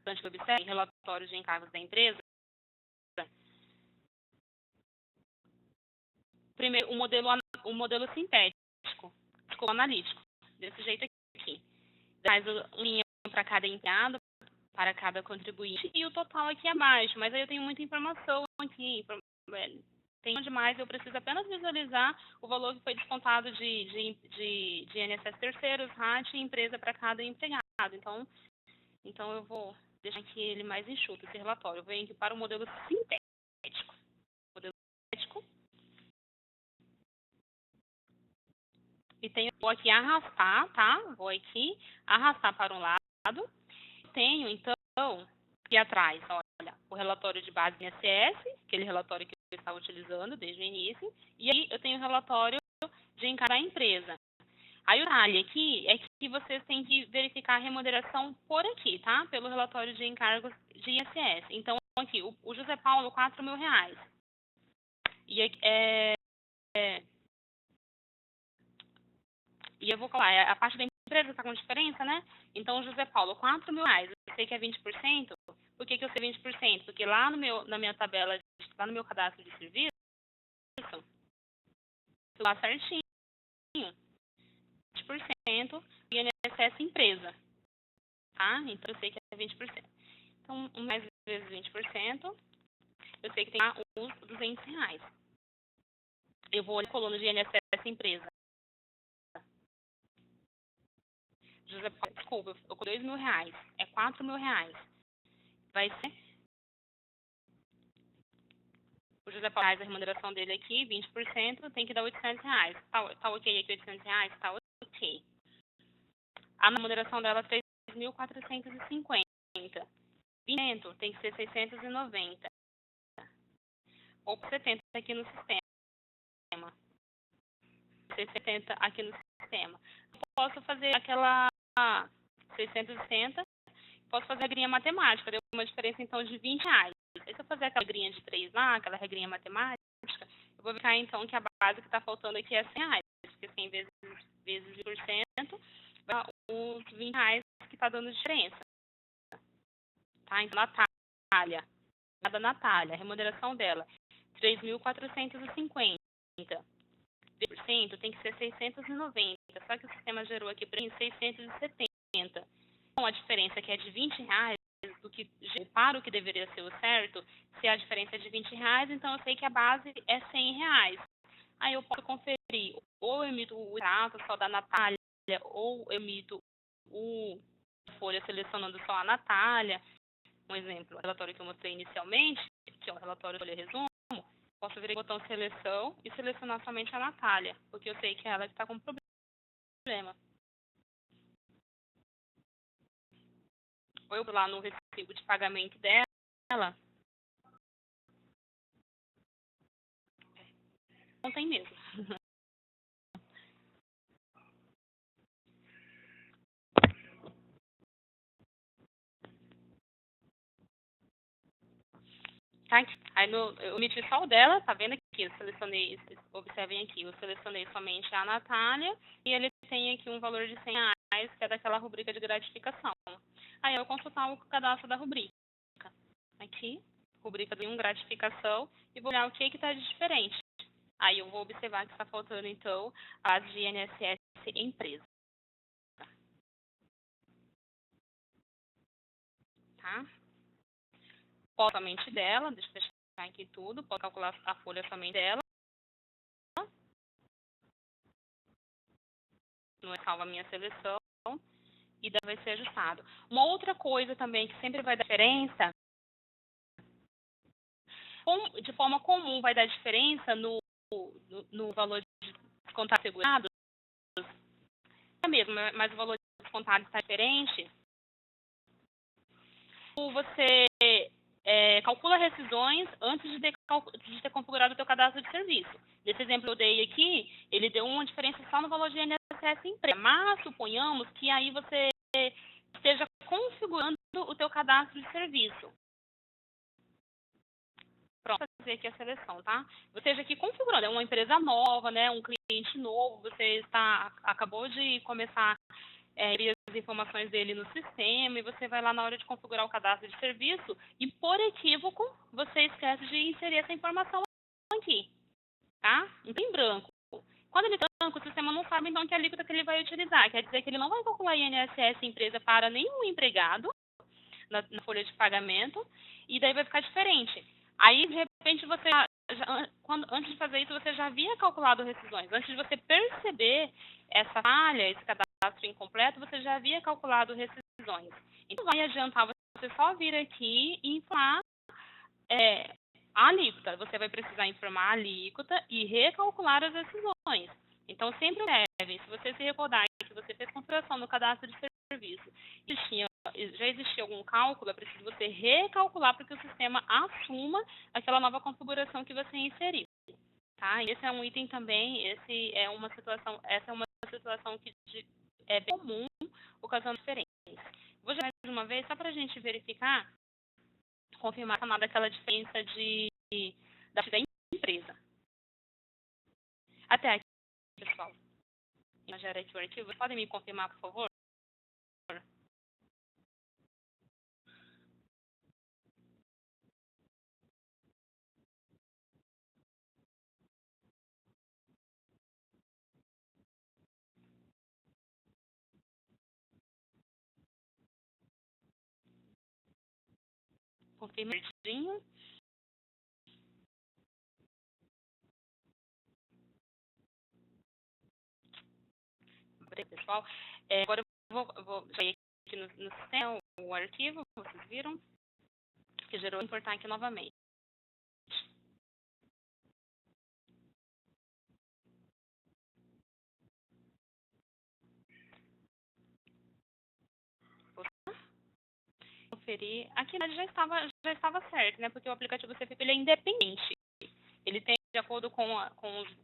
Antes que eu observe, relatório de encargos da empresa. Primeiro, o modelo sintético, analítico, desse jeito aqui. Traz um linha para cada empregado, para cada contribuinte, e o total aqui abaixo. Mas aí eu tenho muita informação aqui, tenho demais, eu preciso apenas visualizar o valor que foi descontado de INSS terceiros, RAT e empresa para cada empregado. Então eu vou deixar aqui ele mais enxuto, esse relatório. Eu venho aqui para o modelo sintético. Modelo sintético. E vou aqui arrastar, tá? Vou aqui arrastar para um lado. Tenho, então, aqui atrás, olha, o relatório de base INSS, aquele relatório que eu estava utilizando desde o início. E aí eu tenho o relatório de encargo da empresa. Aí o detalhe aqui é que vocês têm que verificar a remuneração por aqui, tá? Pelo relatório de encargos de INSS. Então, aqui, o José Paulo, R$4.000. E aqui, E eu vou colocar, a parte da empresa está com diferença, né? Então, José Paulo, R$ 4.000, eu sei que é 20%. Por que eu sei 20%? Porque lá na minha tabela, lá no meu cadastro de serviço, lá certinho, 20% e INSS empresa, tá? Então, eu sei que é 20%. Então, 1 mais vezes 20%, eu sei que tem lá os R$ 200. Eu vou olhar a coluna de INSS empresa. José Paulo, desculpa, eu com R$ 2.000, é R$ 4.000. Vai ser o José Paulo faz a remuneração dele aqui, 20%, tem que dar R$ 800. Tá ok aqui, R$ 800? Tá ok. A remuneração dela é 3.450. 20% tem que ser 690. Ou 70 aqui no sistema. 670 aqui no sistema. Posso fazer aquela 660. Posso fazer a regrinha matemática. Deu uma diferença, então, de R$ 20. Aí, se eu fazer aquela regrinha de 3 lá, aquela regrinha matemática, eu vou verificar, então, que a base que está faltando aqui é R$ 100. Porque 100 vezes 20%, vai dar os R$ 20 que está dando diferença. Tá? Então, Natália. A remuneração dela, 3.450. 20% tem que ser 690. Só que o sistema gerou aqui para mim 670. Com a diferença que é de R$ 20 do que para o que deveria ser o certo, se a diferença é de R$ 20, então eu sei que a base é R$ 100. Aí eu posso conferir, ou eu emito o extrato só da Natália, ou eu emito o folha selecionando só a Natália. Um exemplo, o relatório que eu mostrei inicialmente, que é o relatório folha resumo, posso vir o botão seleção e selecionar somente a Natália, porque eu sei que é ela que está com problema. Ou eu vou lá no recibo de pagamento dela, não tem mesmo. Tá? Aí eu emiti só o dela, tá vendo aqui? Eu selecionei, observem aqui, eu selecionei somente a Natália e ele tem aqui um valor de R$ 100, que é daquela rubrica de gratificação. Aí eu vou consultar o cadastro da rubrica. Aqui, rubrica de gratificação, e vou olhar o que está de diferente. Aí eu vou observar que está faltando, então, a de INSS empresa. Tá? Posso somente dela, deixa eu fechar aqui tudo, posso calcular a folha somente dela. Não é salva a minha seleção e daí vai ser ajustado. Uma outra coisa também que sempre vai dar diferença, de forma comum vai dar diferença no valor de descontado segurado, é mesmo, mas o valor de descontado está diferente. Você calcula rescisões antes de ter configurado o teu cadastro de serviço. Nesse exemplo que eu dei aqui, ele deu uma diferença só no valor de INSS empresa. Mas suponhamos que aí você esteja configurando o teu cadastro de serviço. Pronto, vou fazer aqui a seleção, tá? Você esteja aqui configurando, é uma empresa nova, né? Um cliente novo, você acabou de começar as informações dele no sistema e você vai lá na hora de configurar o cadastro de serviço e, por equívoco, você esquece de inserir essa informação aqui, tá? Então, em branco. Quando ele está em branco, o sistema não sabe, então, que alíquota que ele vai utilizar. Quer dizer que ele não vai calcular INSS empresa para nenhum empregado na folha de pagamento e daí vai ficar diferente. Aí, de repente, você, antes de fazer isso, você já havia calculado rescisões. Antes de você perceber essa falha, esse cadastro incompleto, você já havia calculado rescisões. Então, vai adiantar você só vir aqui e informar a alíquota. Você vai precisar informar a alíquota e recalcular as rescisões. Então, sempre deve, se você se recordar que você fez configuração no cadastro de serviço e já existia algum cálculo, é preciso você recalcular para que o sistema assuma aquela nova configuração que você inseriu. Tá? E esse é um item também, essa é uma situação que é bem comum, ocasionando diferença. Vou já mais uma vez, só para a gente verificar, confirmar aquela diferença da empresa. Até aqui, pessoal. Já era aqui o arquivo. Podem me confirmar, por favor? Confirma verdinho. Pessoal, agora eu vou sair aqui no sistema o arquivo, vocês viram, que gerou importar aqui novamente. Vou conferir. Aqui já estava certo, né? Porque o aplicativo CFP ele é independente. Ele tem, de acordo com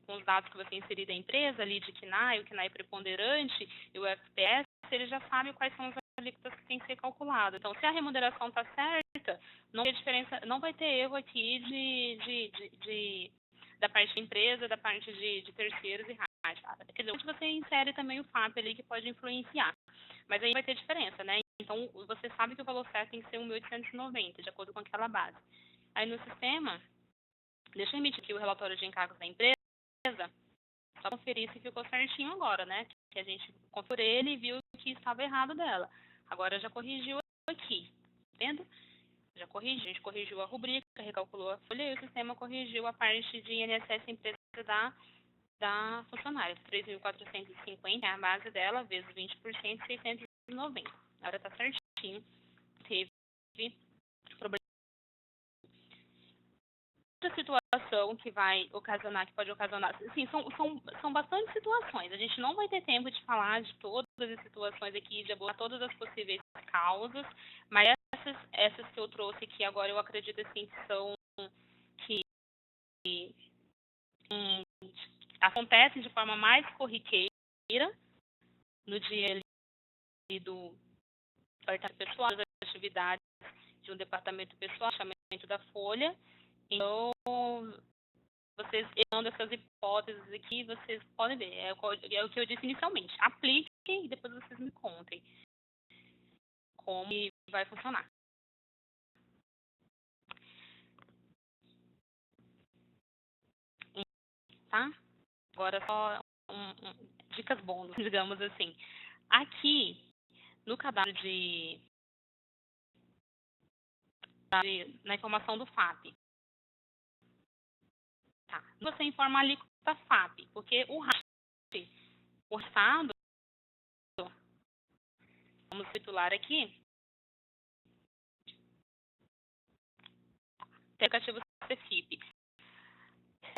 os dados que você inserir da empresa, ali de KNAI, o KNAI preponderante e o FPS, ele já sabe quais são as alíquotas que têm que ser calculadas. Então, se a remuneração está certa, não vai ter diferença, não vai ter erro aqui da parte da empresa, da parte de terceiros e rádio. Quer dizer, você insere também o FAP ali que pode influenciar. Mas aí vai ter diferença, né? Então, você sabe que o valor certo tem que ser 1.890, de acordo com aquela base. Aí no sistema, deixa eu emitir aqui o relatório de encargos da empresa, só conferir se ficou certinho agora, né? Que a gente conferiu ele e viu que estava errado dela. Agora já corrigiu aqui, tá vendo? Já corrigiu, a gente corrigiu a rubrica, recalculou a folha e o sistema corrigiu a parte de INSS empresa da funcionária. 3.450 é a base dela, vezes 20%, 690. Agora tá certinho. Teve problema. Outra situação que vai ocasionar, que pode ocasionar, sim, são bastante situações. A gente não vai ter tempo de falar de todas as situações aqui, de abordar todas as possíveis causas, mas essas que eu trouxe aqui agora, eu acredito assim que são que acontecem de forma mais corriqueira no dia ali do departamento pessoal, das atividades de um departamento pessoal, chamamento da folha. Então, vocês errando essas hipóteses aqui, vocês podem ver. É o que eu disse inicialmente. Apliquem e depois vocês me contem como vai funcionar. Tá? Agora só dicas bônus, digamos assim. Aqui, no cadastro na informação do FAP, tá? Você informa a alíquota FAP, porque o RAT, orçado, vamos titular aqui, tem o aplicativo CFIP.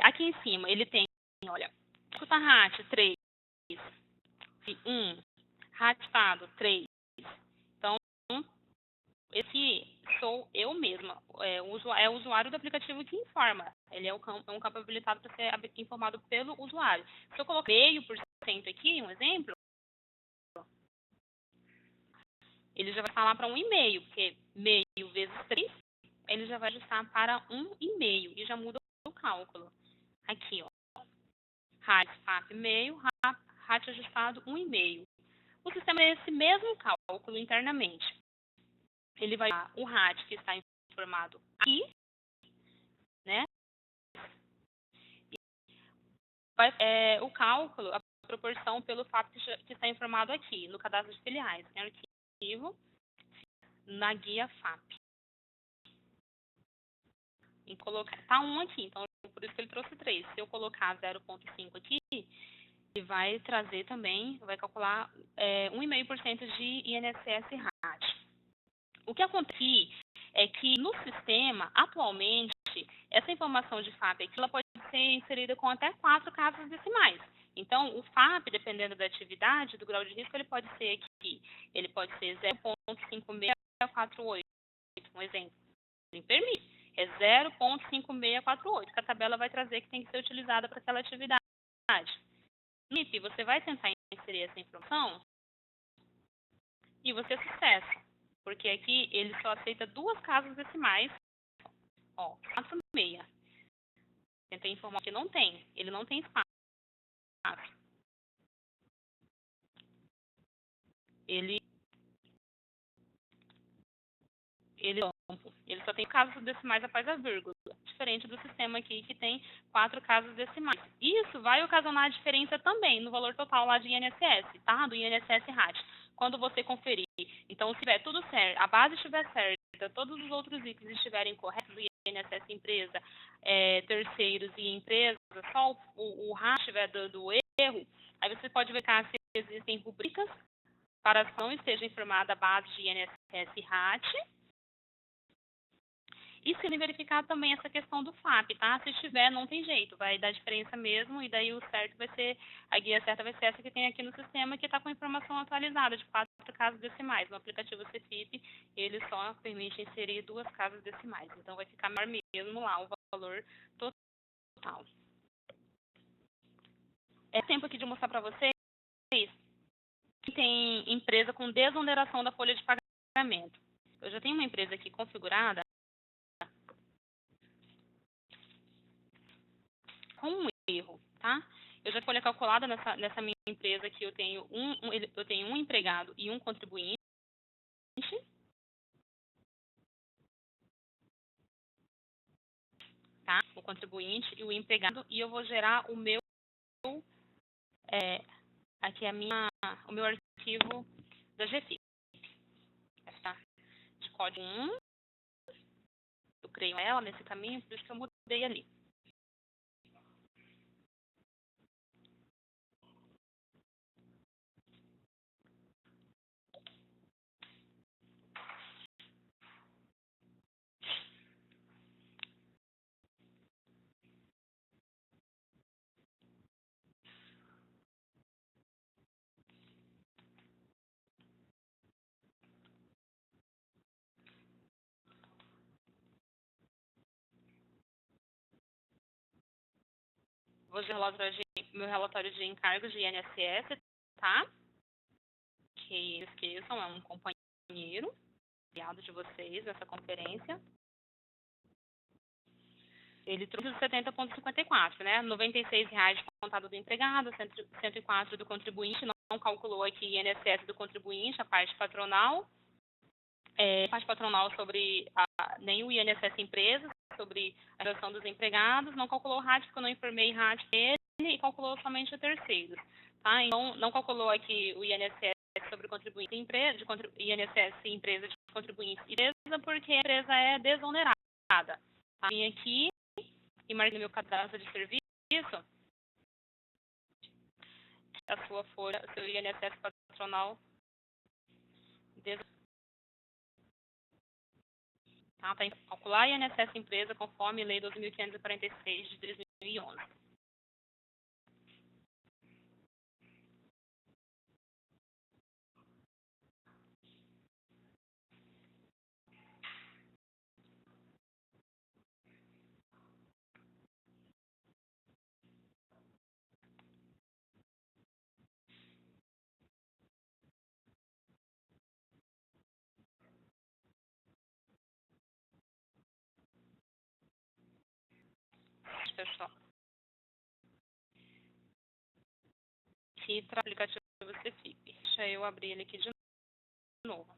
Aqui em cima, ele tem, olha, alíquota RAT 3, 1, RAT Estado 3. Então, esse sou eu mesma. É o usuário do aplicativo que informa. Ele é um campo habilitado para ser informado pelo usuário. Se eu colocar 0,5% aqui, um exemplo, ele já vai falar para 1,5, porque meio vezes 3, ele já vai ajustar para 1,5 e já muda o cálculo. Aqui, ó. RAT FAP meio, RAT ajustado 1,5. O sistema é esse mesmo cálculo internamente. Ele vai dar o RAT que está informado aqui, né? O cálculo, a proporção pelo FAP que está informado aqui, no cadastro de filiais, em arquivo, na guia FAP. E colocar, tá 1 aqui, então por isso que ele trouxe 3. Se eu colocar 0,5 aqui, ele vai trazer também, vai calcular 1,5% de INSS RAT. O que acontece é que no sistema, atualmente, essa informação de FAP aqui, ela pode ser inserida com até 4 casas decimais. Então, o FAP, dependendo da atividade, do grau de risco, ele pode ser aqui. Ele pode ser 0,5648, um exemplo. Ele permite. É 0,5648, que a tabela vai trazer que tem que ser utilizada para aquela atividade. No NIP, você vai tentar inserir essa informação e você é sucesso. Porque aqui ele só aceita 2 casas decimais, ó, 46. Tentei informar que não tem, ele não tem espaço. ele ele só tem casas decimais após a vírgula, diferente do sistema aqui que tem 4 casas decimais. Isso vai ocasionar a diferença também no valor total lá de INSS, tá? Do INSS RAT. Quando você conferir. Então, se tiver tudo certo, a base estiver certa, todos os outros itens estiverem corretos, do INSS empresa, terceiros e empresa, só o RAT estiver dando erro, aí você pode verificar se existem rubricas para que não esteja informada a base de INSS RAT. E se ele verificar também essa questão do FAP, tá? Se estiver, não tem jeito, vai dar diferença mesmo, e daí o certo vai ser, a guia certa vai ser essa que tem aqui no sistema, que está com informação atualizada de 4 casas decimais. No aplicativo CFIP, ele só permite inserir 2 casas decimais, então vai ficar maior mesmo lá o valor total. É tempo aqui de mostrar para vocês que tem empresa com desoneração da folha de pagamento. Eu já tenho uma empresa aqui configurada com um erro, tá? Eu já folha calculada nessa minha empresa que eu tenho um empregado e um contribuinte, tá? O contribuinte e o empregado, e eu vou gerar o meu aqui o meu arquivo da GFIP, tá? De código 1, eu creio ela nesse caminho, por isso que eu mudei ali. Vou gerar meu relatório de encargos de INSS, tá? Que esqueçam, é um companheiro aliado de vocês nessa conferência. Ele trouxe 70,54, né? R$ 96,00 contado do empregado, 104 do contribuinte, não calculou aqui INSS do contribuinte, a parte patronal. A parte patronal sobre nem o INSS empresa, sobre a relação dos empregados, não calculou o RAT, porque eu não informei RAT dele, e calculou somente o terceiros. Tá? Então, não calculou aqui o INSS sobre o contribuinte empresa, INSS empresa de contribuinte empresa, porque a empresa é desonerada. Tá? Vim aqui e marquei meu cadastro de serviço, a sua folha, o seu INSS patronal tá? Para calcular INSS empresa conforme Lei 12.546 de 2011. Pessoal, aqui para o aplicativo CFIP. Deixa eu abrir ele aqui de novo.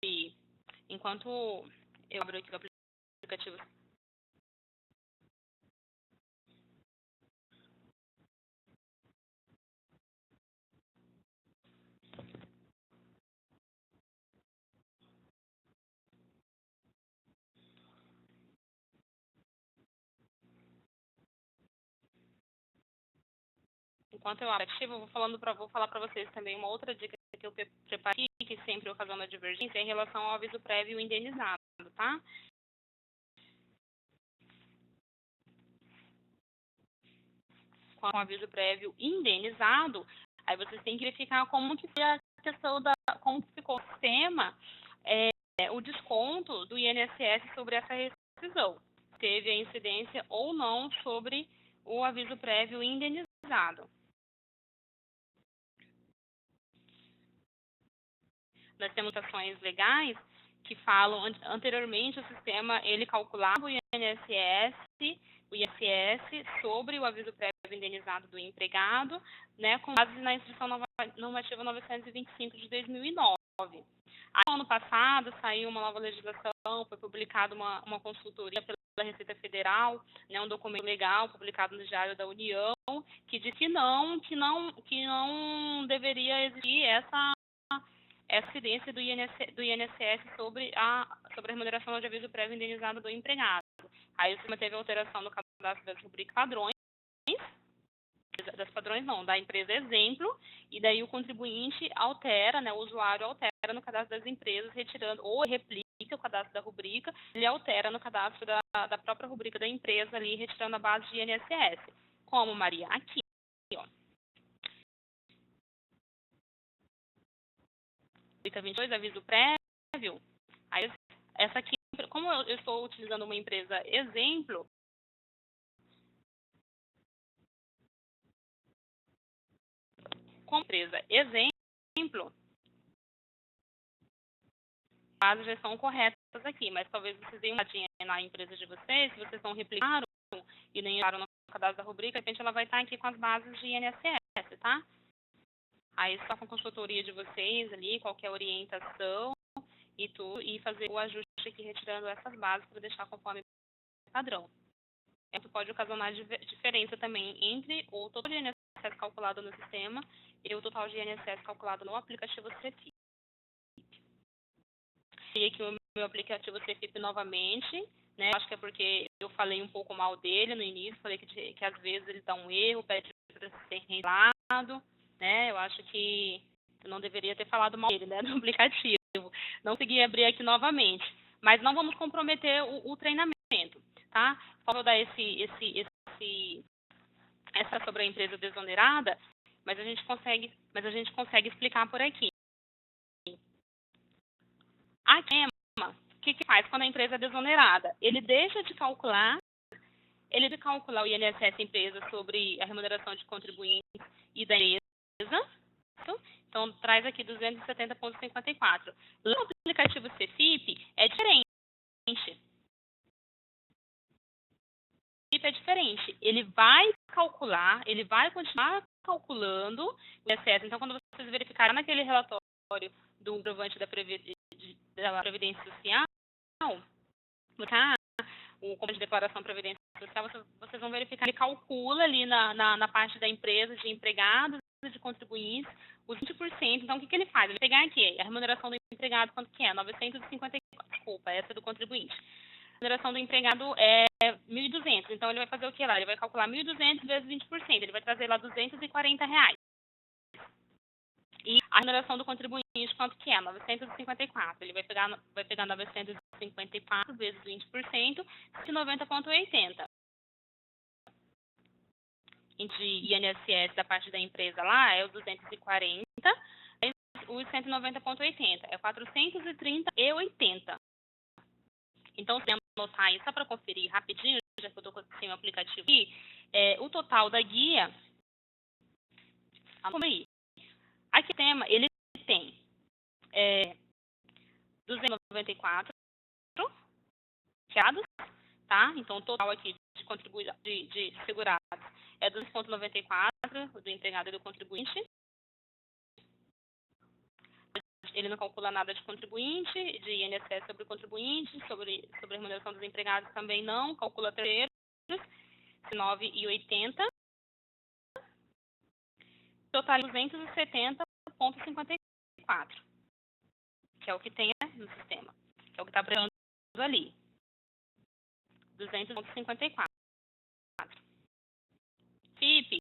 E enquanto eu abro aqui o aplicativo, enquanto eu abro o aplicativo, eu vou falar para vocês também uma outra dica que eu preparei, que sempre ocasiona divergência, em relação ao aviso prévio indenizado, tá? Com o aviso prévio indenizado, aí vocês têm que verificar como que foi a questão como ficou o sistema INSS sobre essa rescisão. Teve a incidência ou não sobre o aviso prévio indenizado. Nós temos ações legais que falam, anteriormente o sistema ele calculava o INSS sobre o aviso prévio indenizado do empregado, né, com base na instrução normativa 925 de 2009. Aí, no ano passado, saiu uma nova legislação, foi publicada uma consultoria pela Receita Federal, né, um documento legal publicado no Diário da União, que diz que não deveria existir essa incidência do INSS sobre a remuneração de aviso prévio indenizado do empregado. Aí o sistema teve alteração no cadastro das rubricas padrões, da empresa exemplo, e daí o contribuinte altera, né, o usuário altera no cadastro das empresas, retirando, ou replica o cadastro da rubrica, ele altera no cadastro da própria rubrica da empresa ali, retirando a base de INSS. Como, Maria? Aqui, ó. Rubrica 22, aviso prévio. Aí, essa aqui, como eu estou utilizando uma empresa exemplo, como empresa exemplo, as bases já estão corretas aqui, mas talvez vocês deem uma olhadinha na empresa de vocês, se vocês não replicaram e nem entraram no cadastro da rubrica, de repente ela vai estar aqui com as bases de INSS, tá? Aí só com a consultoria de vocês ali, qualquer orientação e fazer o ajuste aqui retirando essas bases para deixar conforme padrão. Isso pode ocasionar diferença também entre o total de INSS calculado no sistema e o total de INSS calculado no aplicativo CFIP. E aqui o meu aplicativo CFIP novamente, né? Acho que é porque eu falei um pouco mal dele no início, falei que às vezes ele dá um erro, pede para ser revelado, né? Eu acho que eu não deveria ter falado mal dele, né, no aplicativo. Não consegui abrir aqui novamente, mas não vamos comprometer o treinamento, tá? Só vou dar essa sobre a empresa desonerada, mas a gente consegue explicar por aqui. A EMA, o que faz quando a empresa é desonerada? Ele deixa de calcular o INSS empresa sobre a remuneração de contribuintes e da empresa. Então, traz aqui 270,54. Lá no aplicativo CFIP é diferente. É diferente. Ele vai continuar calculando o INSS. Então, quando vocês verificarem naquele relatório do comprovante da Previdência Social, o comprovante de declaração de Previdência Social, vocês vão verificar, ele calcula ali na parte da empresa, de empregados e de contribuintes, os 20%. Então, o que ele faz? Ele vai pegar aqui a remuneração do empregado, quanto que é? 954, desculpa, essa é do contribuinte. A remuneração do empregado é 1.200. Então, ele vai fazer o que lá? Ele vai calcular 1.200 vezes 20%. Ele vai trazer lá R$240. E a remuneração do contribuinte, quanto que é? 954. Ele vai pegar 954 vezes 20%, de 90,80. De INSS da parte da empresa lá é o 240, os 190,80 é 430,80. Então, se anotar aí, só para conferir rapidinho, já que eu estou com o aplicativo aqui, o total da guia, aqui o tema, ele tem 294 tá? Então, o total aqui de segurados é 2,94 do empregado e do contribuinte. Ele não calcula nada de contribuinte, de INSS sobre o contribuinte, sobre a remuneração dos empregados também não, calcula terceiros, 9,80. Total 270,54, que é o que tem no sistema, que é o que está apresentando ali. 200,54. FIP,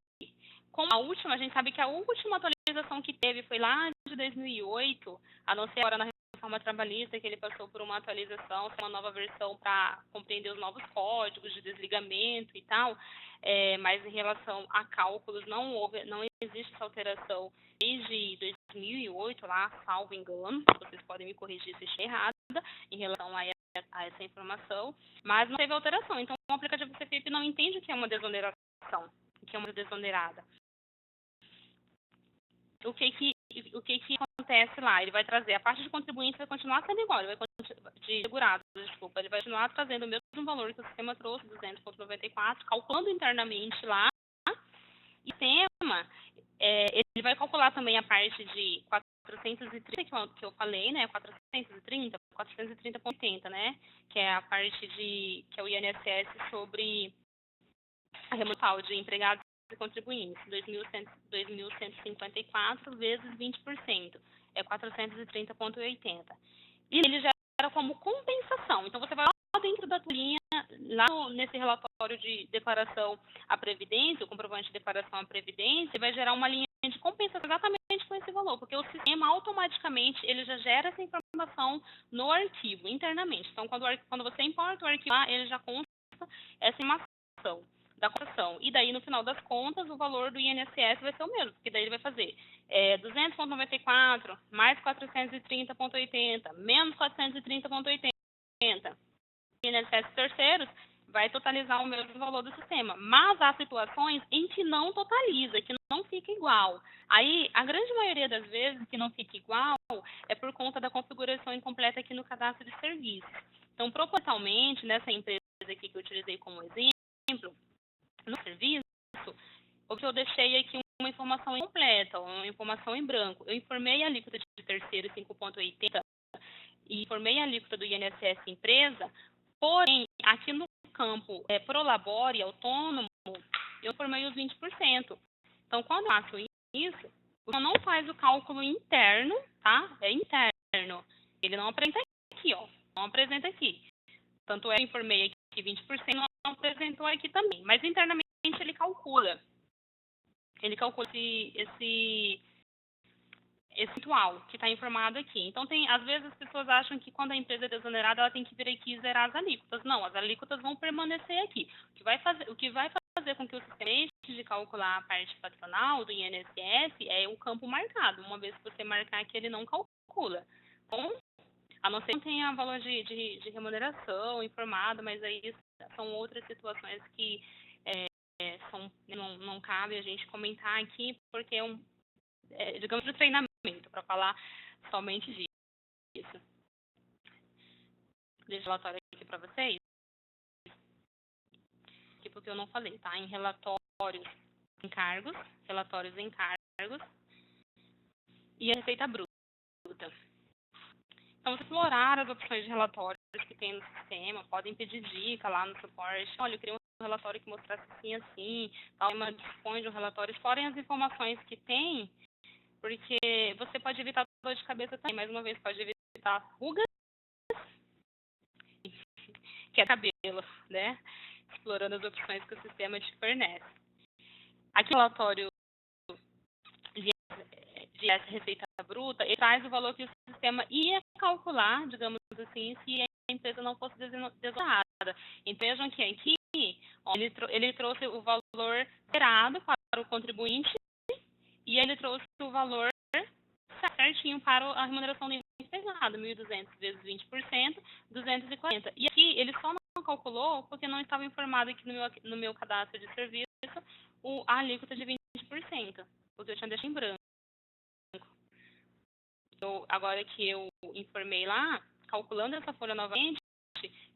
como a gente sabe que a última atualização que teve foi lá de 2008, a não ser agora na reforma trabalhista, que ele passou por uma atualização, uma nova versão para compreender os novos códigos de desligamento e tal, mas em relação a cálculos, não existe essa alteração desde 2008, lá, salvo engano, vocês podem me corrigir se estiver errada, em relação a a essa informação, mas não teve alteração. Então, o aplicativo CFIP não entende o que é uma desoneração, o que é uma desonerada. O que acontece lá? Ele vai trazer, a parte de contribuinte vai continuar sendo igual, ele vai de segurado, desculpa, ele vai continuar trazendo o mesmo valor que o sistema trouxe, 200,94, calculando internamente lá, e o sistema, ele vai calcular também a parte de 430 que eu falei, né, 430,80, né, que é a parte que é o INSS sobre a remuneração de empregados e contribuintes, 2.154 vezes 20%, é 430,80. E ele gera como compensação. Então, você vai lá dentro da linha, lá nesse relatório de declaração à Previdência, o comprovante de declaração à Previdência, e vai gerar uma linha de compensação exatamente com esse valor, porque o sistema automaticamente ele já gera essa informação no arquivo, internamente. Então, quando você importa o arquivo lá, ele já consta essa informação da correção. E daí, no final das contas, o valor do INSS vai ser o mesmo, porque daí ele vai fazer 200,94 mais 430,80 menos 430,80. INSS terceiros vai totalizar o mesmo valor do sistema. Mas há situações em que não totaliza, que não fica igual. Aí, a grande maioria das vezes que não fica igual é por conta da configuração incompleta aqui no cadastro de serviços. Então, proporcionalmente, nessa empresa aqui que eu utilizei como exemplo, no serviço, o que eu deixei aqui uma informação incompleta, uma informação em branco. Eu informei a alíquota de terceiro 5,80 e informei a alíquota do INSS empresa, porém, aqui no campo Prolabore autônomo, eu informei os 20%. Então, quando eu faço isso, você não faz o cálculo interno, tá? É interno. Ele não apresenta aqui, ó. Não apresenta aqui. Tanto é que eu informei aqui 20%, não apresentou aqui também. Mas internamente ele calcula. Ele calcula esse percentual que está informado aqui. Então, às vezes as pessoas acham que quando a empresa é desonerada, ela tem que vir aqui e zerar as alíquotas. Não, as alíquotas vão permanecer aqui. O que vai fazer com que o sistema deixe de calcular a parte patronal do INSS é o campo marcado. Uma vez que você marcar que ele não calcula. Então, a não ser que tenha valor de remuneração informado, mas aí são outras situações que não cabe a gente comentar aqui, porque digamos, de treinamento, para falar somente disso. Deixa o relatório aqui para vocês, aqui porque eu não falei, tá? Em relatórios encargos e a receita bruta. Então, se explorar as opções de relatórios que tem no sistema, podem pedir dica lá no suporte. Olha, eu queria um relatório que mostrasse assim, tal, mas dispõe de um relatório. Explorem as informações que tem, porque você pode evitar dor de cabeça também. Mais uma vez, pode evitar rugas, que é cabelo, né? Explorando as opções que o sistema te fornece. Aqui no relatório de receita bruta, ele traz o valor que o sistema ia calcular, digamos assim, se a empresa não fosse desonerada. Então, vejam que aqui ele trouxe o valor zerado para o contribuinte e ele trouxe o valor certinho para a remuneração do empregado, 1.200 vezes 20%, 240. E aqui ele só não calculou porque não estava informado aqui no meu cadastro de serviço a alíquota de 20%, porque eu tinha deixado em branco. Agora que eu informei lá, calculando essa folha novamente,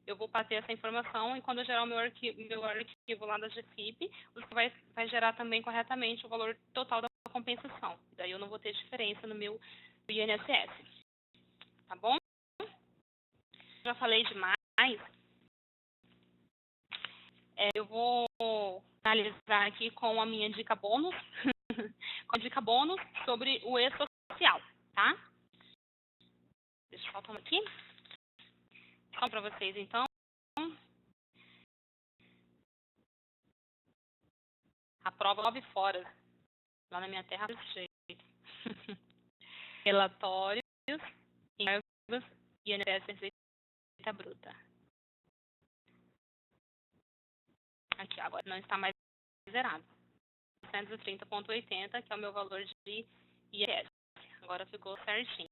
eu vou bater essa informação e quando eu gerar o meu arquivo lá da GFIP, você vai gerar também corretamente o valor total da compensação. Daí eu não vou ter diferença no meu INSS. Tá bom? Já falei demais. Eu vou finalizar aqui com a minha dica bônus, com a dica bônus sobre o E-Social, tá? Deixa eu voltar aqui. Só para vocês, então. A prova 9 fora. Lá na minha terra, desse jeito. Relatórios, encargos, INSS, receita bruta. Aqui, agora não está mais zerado. 130,80, que é o meu valor de IRS. Agora ficou certinho.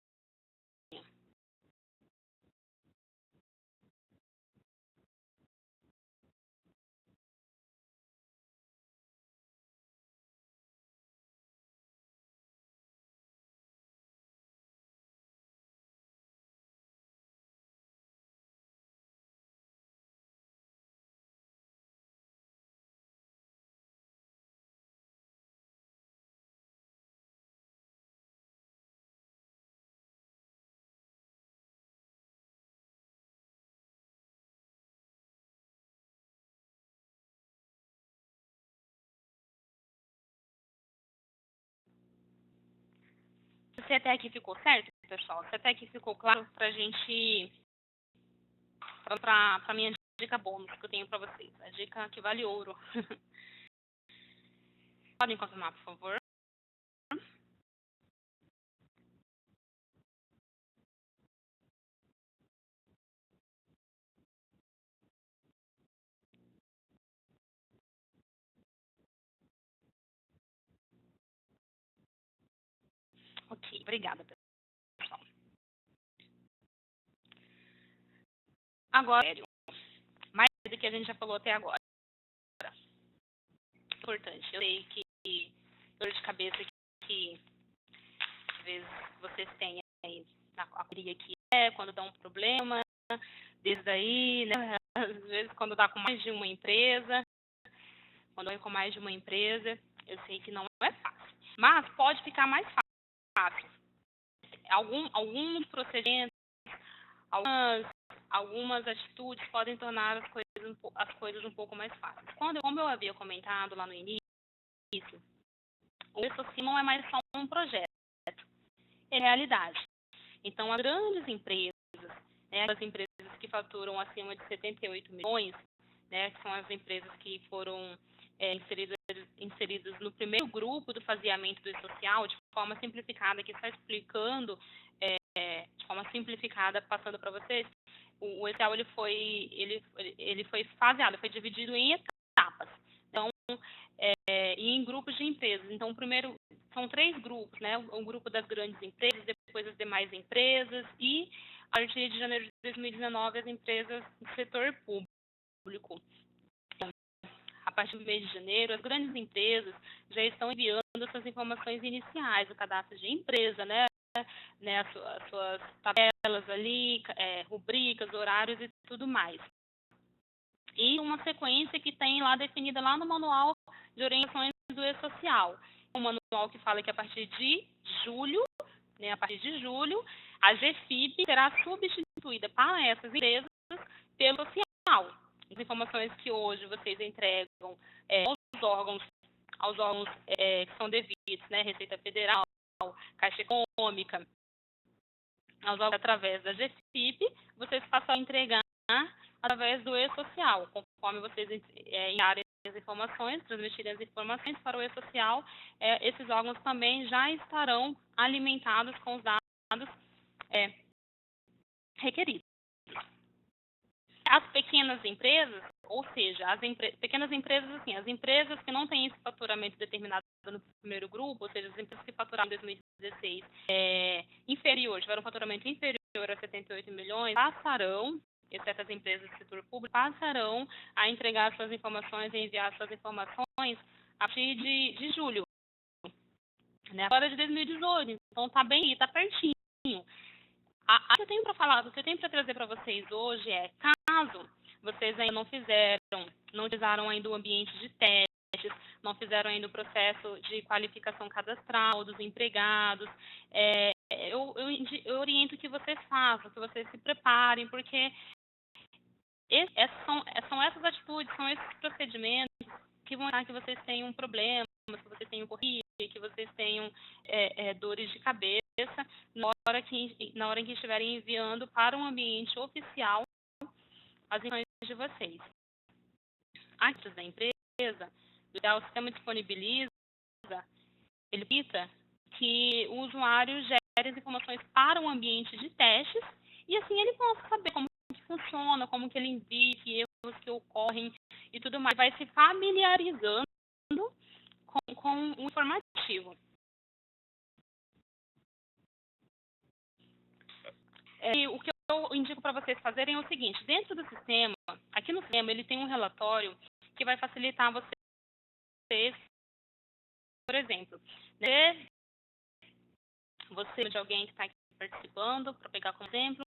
Se até aqui ficou certo, pessoal? Se até aqui ficou claro pra gente, pra minha dica bônus que eu tenho pra vocês. A dica que vale ouro. Podem confirmar, por favor? Ok, obrigada, pessoal. Agora, mais do que a gente já falou até agora. Importante. Eu sei que dor de cabeça que às vezes vocês têm aí a briga que quando dá um problema, desde aí, né? Às vezes quando dá com mais de uma empresa, quando é com mais de uma empresa, eu sei que não é fácil. Mas pode ficar mais fácil. Algum procedimento, algumas atitudes podem tornar as coisas um pouco mais fáceis. Como eu havia comentado lá no início, o ESOCI não é mais só um projeto, é realidade. Então, as grandes empresas, né, as empresas que faturam acima de 78 milhões, né, que são as empresas que foram inseridas no primeiro grupo do faseamento do E-Social, de forma simplificada, que está explicando de forma simplificada, passando para vocês, o E-Social ele foi faseado, foi dividido em etapas. Então, e em grupos de empresas. Então, primeiro, são 3 grupos, né? O grupo das grandes empresas, depois as demais empresas e, a partir de janeiro de 2019, as empresas do setor público. Então, a partir do mês de janeiro, as grandes empresas já estão enviando suas informações iniciais, o cadastro de empresa, né? As suas tabelas ali, rubricas, horários e tudo mais. E uma sequência que tem lá definida lá no manual de orientações do E-Social. Um manual que fala que a partir de julho, né, a GFIP será substituída para essas empresas pelo social. As informações que hoje vocês entregam aos órgãos que são devidos, né, Receita Federal, Caixa Econômica, aos órgãos através da GFIP, vocês passam a entregar através do E-Social, conforme vocês enviarem as informações, transmitirem as informações para o E-Social, esses órgãos também já estarão alimentados com os dados requeridos. As pequenas empresas, ou seja, pequenas empresas, assim, as empresas que não têm esse faturamento determinado no primeiro grupo, ou seja, as empresas que faturaram em 2016 tiveram um faturamento inferior a 78 milhões, passarão, exceto as empresas do setor público, passarão a entregar suas informações e enviar suas informações a partir de julho, né? Agora de 2018, então tá bem aí, tá pertinho. O que eu tenho para falar, o que eu tenho para trazer para vocês hoje é, caso vocês ainda não utilizaram ainda o ambiente de testes, não fizeram ainda o processo de qualificação cadastral dos empregados, eu oriento que vocês façam, que vocês se preparem, porque são essas atitudes, são esses procedimentos que vão dar que vocês tenham um problema, que vocês tenham corrida, que vocês tenham dores de cabeça na hora em que estiverem enviando para um ambiente oficial as informações de vocês. Antes da empresa, o sistema disponibiliza, ele permita que o usuário gere as informações para um ambiente de testes e assim ele possa saber como que funciona, como que ele envia, que erros que ocorrem e tudo mais. Vai se familiarizando com o informativo. O que eu indico para vocês fazerem é o seguinte: dentro do sistema, aqui no sistema, ele tem um relatório que vai facilitar vocês, por exemplo, né, você de alguém que está aqui participando, para pegar como exemplo,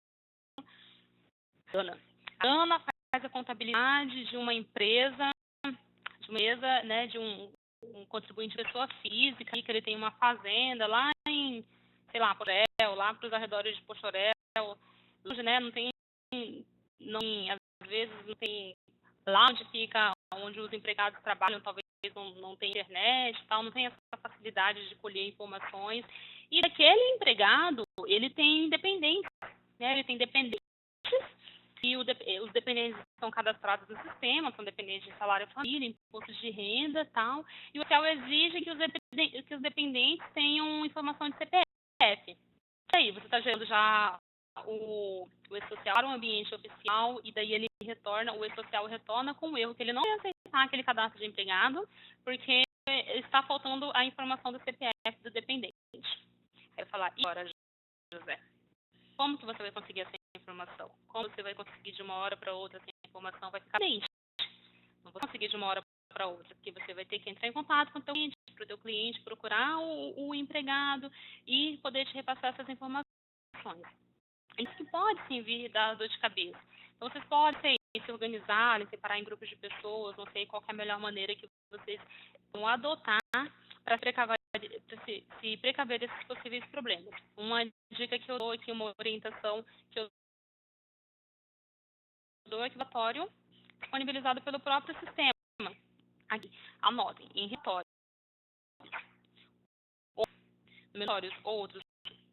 a Ana faz a contabilidade de uma empresa, né, de um contribuinte de pessoa física, que ele tem uma fazenda lá em, sei lá, Pochorel, lá para os arredores de Pochorel, né, às vezes não tem lá onde fica, onde os empregados trabalham, talvez não tem internet, tal, não tem essa facilidade de colher informações. E daquele empregado, ele tem dependentes, né? Ele tem dependentes e os dependentes são cadastrados no sistema, são dependentes de salário família, imposto de renda e tal. E o social exige que os dependentes tenham informação de CPF. E aí, você está gerando já o e-social para um ambiente oficial e daí o e-social retorna com o erro que ele não vai aceitar aquele cadastro de empregado porque está faltando a informação do CPF do dependente. Quero falar, e agora, José? Como que você vai conseguir essa informação? Como você vai conseguir de uma hora para outra essa informação? Vai ficar bem. Não vou conseguir de uma hora para outra, porque você vai ter que entrar em contato com o teu cliente, para o teu cliente procurar o empregado e poder te repassar essas informações. Isso que pode sim vir dar dor de cabeça. Então vocês podem se organizarem, separar em grupos de pessoas, não sei qual é a melhor maneira que vocês vão adotar para se precaver desses possíveis problemas. Uma dica que eu dou aqui, uma orientação que eu dou é que o relatório disponibilizado pelo próprio sistema. Aqui, anotem, em relatórios, outros,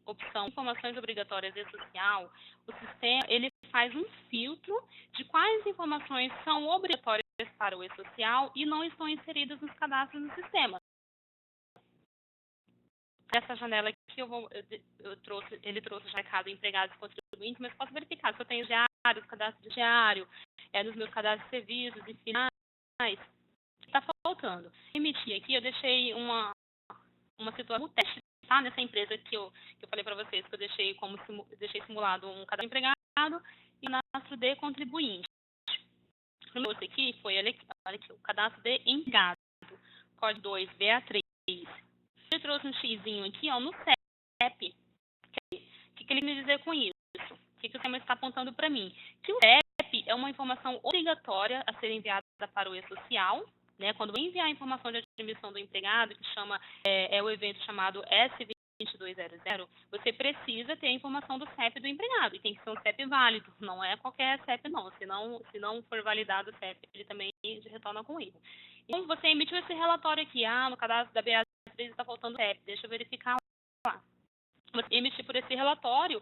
opção informações obrigatórias e social, o sistema ele faz um filtro de quais informações são obrigatórias para o e-social e não estão inseridas nos cadastros do sistema. Essa janela aqui ele trouxe já cada empregados e contribuintes, mas posso verificar se eu tenho diário, cadastro de diário, nos meus cadastros de serviços e finais, está faltando. Emitir aqui, eu deixei uma situação, um teste, tá? Nessa empresa que eu falei para vocês, que eu deixei simulado um cadastro de empregado e um cadastro de contribuinte. O primeiro aqui foi, olha aqui, o cadastro de empregado, código 2, BA3. Eu trouxe um xizinho aqui, ó, no CEP. O que ele quer dizer com isso? O que o sistema está apontando para mim? Que o CEP é uma informação obrigatória a ser enviada para o e-social, né? Quando eu enviar a informação de admissão do empregado, que é o evento chamado S2200, você precisa ter a informação do CEP do empregado. E tem que ser um CEP válido, não é qualquer CEP não. Se não for validado o CEP, ele também retorna com erro. Então, você emitiu esse relatório aqui, no cadastro da BA3 está faltando CEP, deixa eu verificar lá. Você emitir por esse relatório,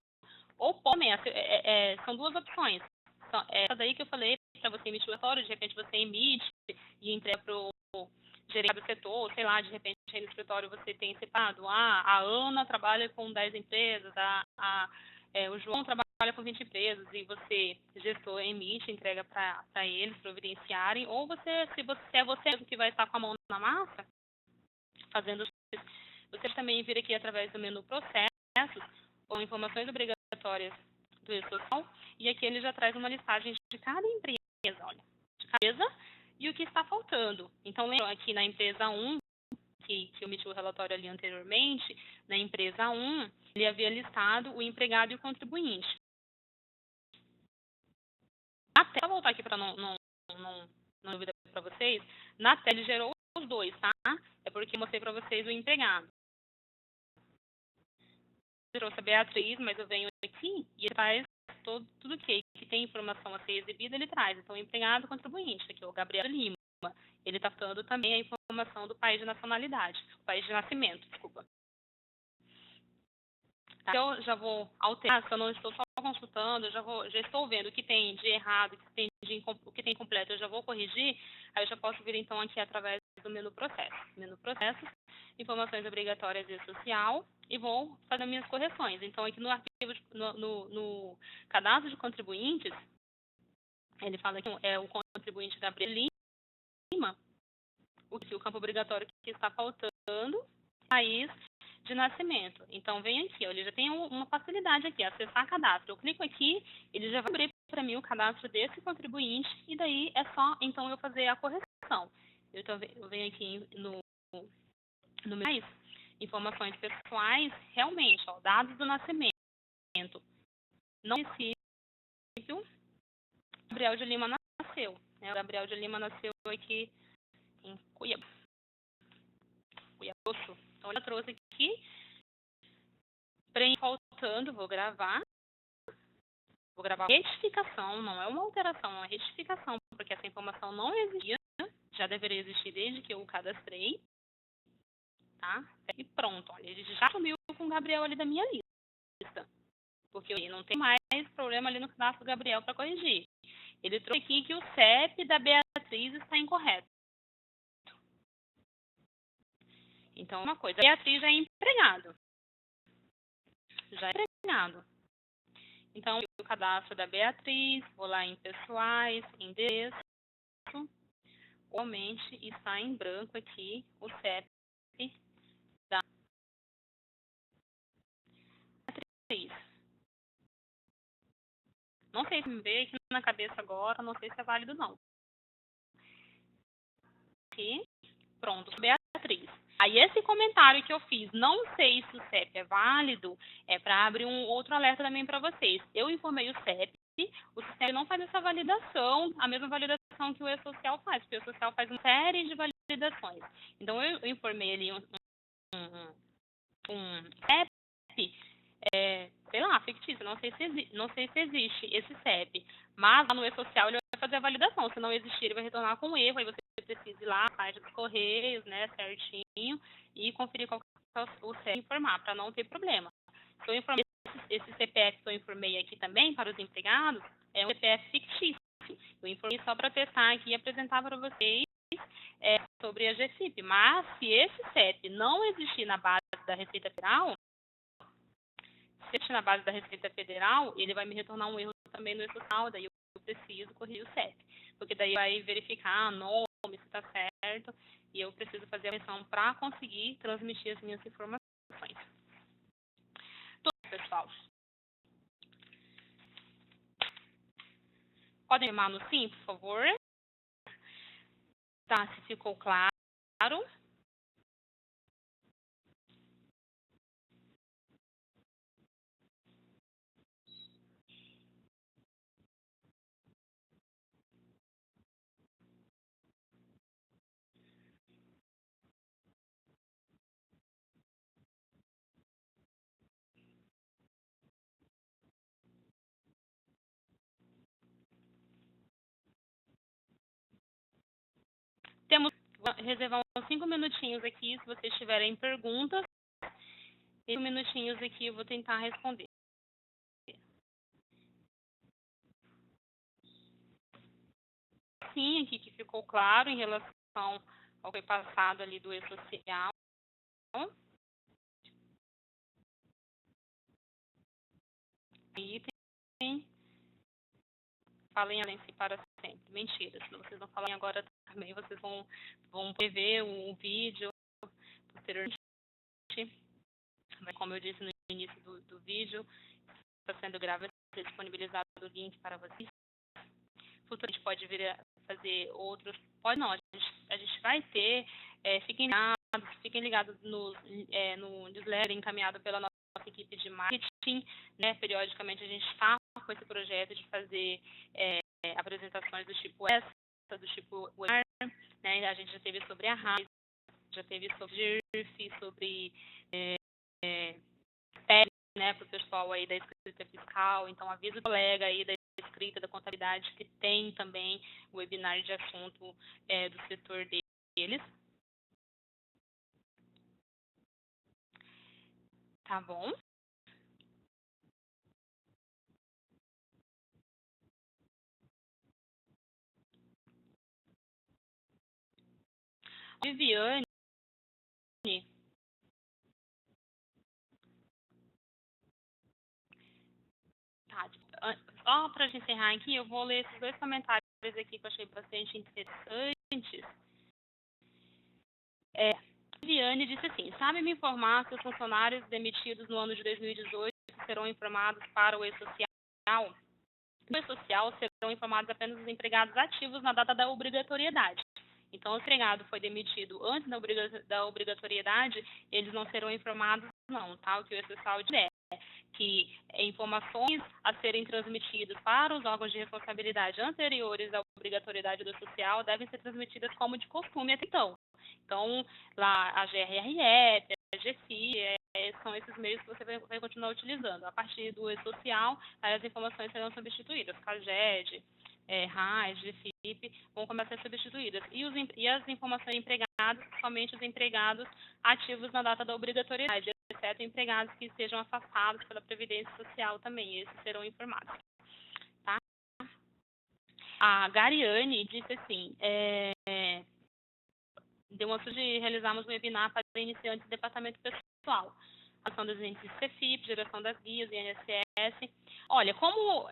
ou são duas opções. Essa daí que eu falei, para você emitir o relatório, de repente você emite e entrega para o gerente do setor, sei lá, de repente aí no escritório você tem separado, a Ana trabalha com 10 empresas, o João trabalha com 20 empresas e você, gestor, emite, entrega para eles providenciarem, ou se é você mesmo que vai estar com a mão na massa, fazendo, você também vir aqui através do menu processos ou informações obrigatórias do e-social, e aqui ele já traz uma listagem de cada empresa, olha, de cada empresa e o que está faltando. Então, lembra aqui na empresa 1, que eu emiti o relatório ali anteriormente, na empresa 1, ele havia listado o empregado e o contribuinte. Até eu voltar aqui para não dúvida para vocês, na tela ele gerou os dois, tá? É porque eu mostrei para vocês o empregado. Eu trouxe a Beatriz, mas eu venho aqui e ele traz tudo que tem informação a ser exibida, ele traz. Então, o empregado e contribuinte, aqui é o Gabriel Lima. Ele está dando também a informação do país de nacionalidade, o país de nascimento, desculpa. Tá? Eu já vou alterar, se eu não estou só consultando, já estou vendo o que tem de errado, o que tem completo, eu já vou corrigir, aí eu já posso vir então aqui através do menu processo. Menu processo, informações obrigatórias e social, e vou fazer minhas correções. Então, aqui no arquivo, no cadastro de contribuintes, ele fala que é o contribuinte Gabriel Lima, o campo obrigatório que está faltando, país de nascimento. Então, vem aqui, ó, ele já tem uma facilidade aqui, acessar cadastro. Eu clico aqui, ele já vai abrir para mim o cadastro desse contribuinte, e daí é só, então, eu fazer a correção. Eu venho aqui no mais, informações pessoais, realmente, ó, dados do nascimento. Não município, Gabriel de Lima nasceu. Né? O Gabriel de Lima nasceu aqui em Cuiabá. Então, eu trouxe aqui, faltando, vou gravar retificação, não é uma alteração, é uma retificação, porque essa informação não existia, já deveria existir desde que eu o cadastrei. tá? E pronto, olha, ele já sumiu com o Gabriel ali da minha lista. Porque não tem mais problema ali no cadastro do Gabriel para corrigir. Ele trouxe aqui que o CEP da Beatriz está incorreto. Então, uma coisa, a Beatriz já é empregado. Já é empregado. Então, o cadastro da Beatriz, vou lá em pessoais, endereço, realmente está em branco aqui o CEP da Beatriz. Não sei se me veio aqui na cabeça agora, não sei se é válido não. Aqui, pronto, Beatriz. Aí esse comentário que eu fiz, não sei se o CEP é válido, é para abrir um outro alerta também para vocês. Eu informei o CEP, o sistema não faz essa validação, a mesma validação que o E-Social faz, porque o E-Social faz uma série de validações. Então eu informei ali um CEP, sei lá, fictício, não sei se existe esse CEP, mas lá no E-Social ele vai fazer a validação, se não existir ele vai retornar com erro, aí você precisa ir lá na página dos Correios, né, certinho, e conferir qual é o CEP e informar, para não ter problema. Se eu informei esse CPF que eu informei aqui também para os empregados, é um CPF fictício. Eu informei só para testar aqui e apresentar para vocês sobre a GFIP. Mas se esse CEP não existir na base da Receita Federal, na base da Receita Federal, ele vai me retornar um erro também no E-Social, daí eu preciso corrigir o CEP. Porque daí vai verificar nome, se está certo, e eu preciso fazer a correção para conseguir transmitir as minhas informações. Tudo, pessoal. Podem chamar no sim, por favor. Tá, se ficou claro. Temos, vou reservar uns 5 minutinhos aqui, se vocês tiverem perguntas. 5 minutinhos aqui eu vou tentar responder. Sim, aqui que ficou claro em relação ao que foi passado ali do E-Social. E tem falem além si para sempre. Mentira, se vocês não falarem agora também, vocês vão ver o vídeo posteriormente. Como eu disse no início do vídeo, está sendo gravado, vai ser disponibilizado o link para vocês. Futuramente pode vir a fazer outros. Pode não, a gente vai ter. Fiquem ligados no newsletter encaminhado pela nossa equipe de marketing. Né? Periodicamente a gente está com esse projeto de fazer apresentações do tipo essa, do tipo webinar. Né? A gente já teve sobre a RAIS, já teve sobre GIRF, sobre PEB, né, para o pessoal aí da escrita fiscal. Então, avisa o colega aí da escrita, da contabilidade, que tem também o webinar de assunto do setor deles. Tá bom? Viviane, tá, só para encerrar aqui, eu vou ler esses 2 comentários aqui que eu achei bastante interessantes. Viviane disse assim: sabe me informar se os funcionários demitidos no ano de 2018 serão informados para o E-Social? No E-Social serão informados apenas os empregados ativos na data da obrigatoriedade. Então, o empregado foi demitido antes da obrigatoriedade, eles não serão informados, não, tá? O que o E-Social diz é que informações a serem transmitidas para os órgãos de responsabilidade anteriores à obrigatoriedade do social devem ser transmitidas como de costume até então. Então, lá a GRRF, a GFI, são esses meios que você vai continuar utilizando. A partir do E-Social, as informações serão substituídas. CAGED, RAIS, GFIP, vão começar a ser substituídas. E as informações empregadas empregados, somente os empregados ativos na data da obrigatoriedade, exceto empregados que sejam afastados pela Previdência Social também, esses serão informados. Tá? A Gariane disse assim, deu uma sugestão de realizarmos um webinar para iniciantes do departamento pessoal, ação dos índices CFIP, geração das guias, INSS. Olha, como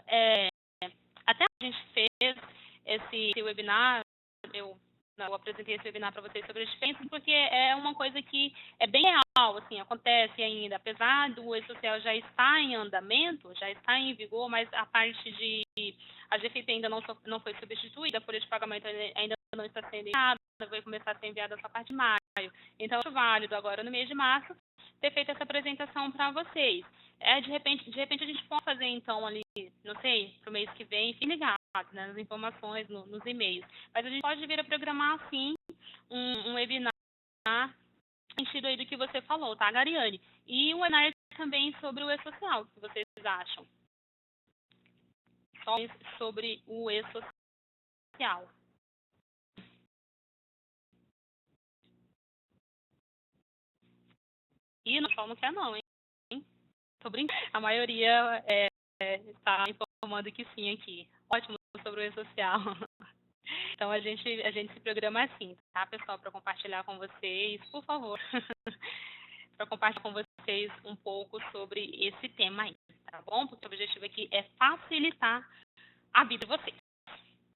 até a gente fez esse webinar, eu apresentei esse webinar para vocês sobre as diferenças, porque é uma coisa que é bem real, assim, acontece ainda, apesar do e-social já estar em andamento, já está em vigor, mas a parte de a GFIP ainda não foi substituída, a folha de pagamento ainda não está sendo enviada, vai começar a ser enviada só a partir de maio. Então, acho válido agora no mês de março ter feito essa apresentação para vocês. De repente a gente pode fazer então ali, não sei, para o mês que vem, fiquem ligados, né, nas informações, nos e-mails. Mas a gente pode vir a programar, sim, um webinar no sentido aí do que você falou, tá, Gariane? E um webinar também sobre o e-social, o que vocês acham? Só sobre o e-social. E no pessoal não quer não, hein? Tô brincando. A maioria está informando que sim aqui. Ótimo sobre o e-social. Então a gente se programa assim, tá, pessoal? Para compartilhar com vocês, por favor. Para compartilhar com vocês um pouco sobre esse tema aí, tá bom? Porque o objetivo aqui é facilitar a vida de vocês.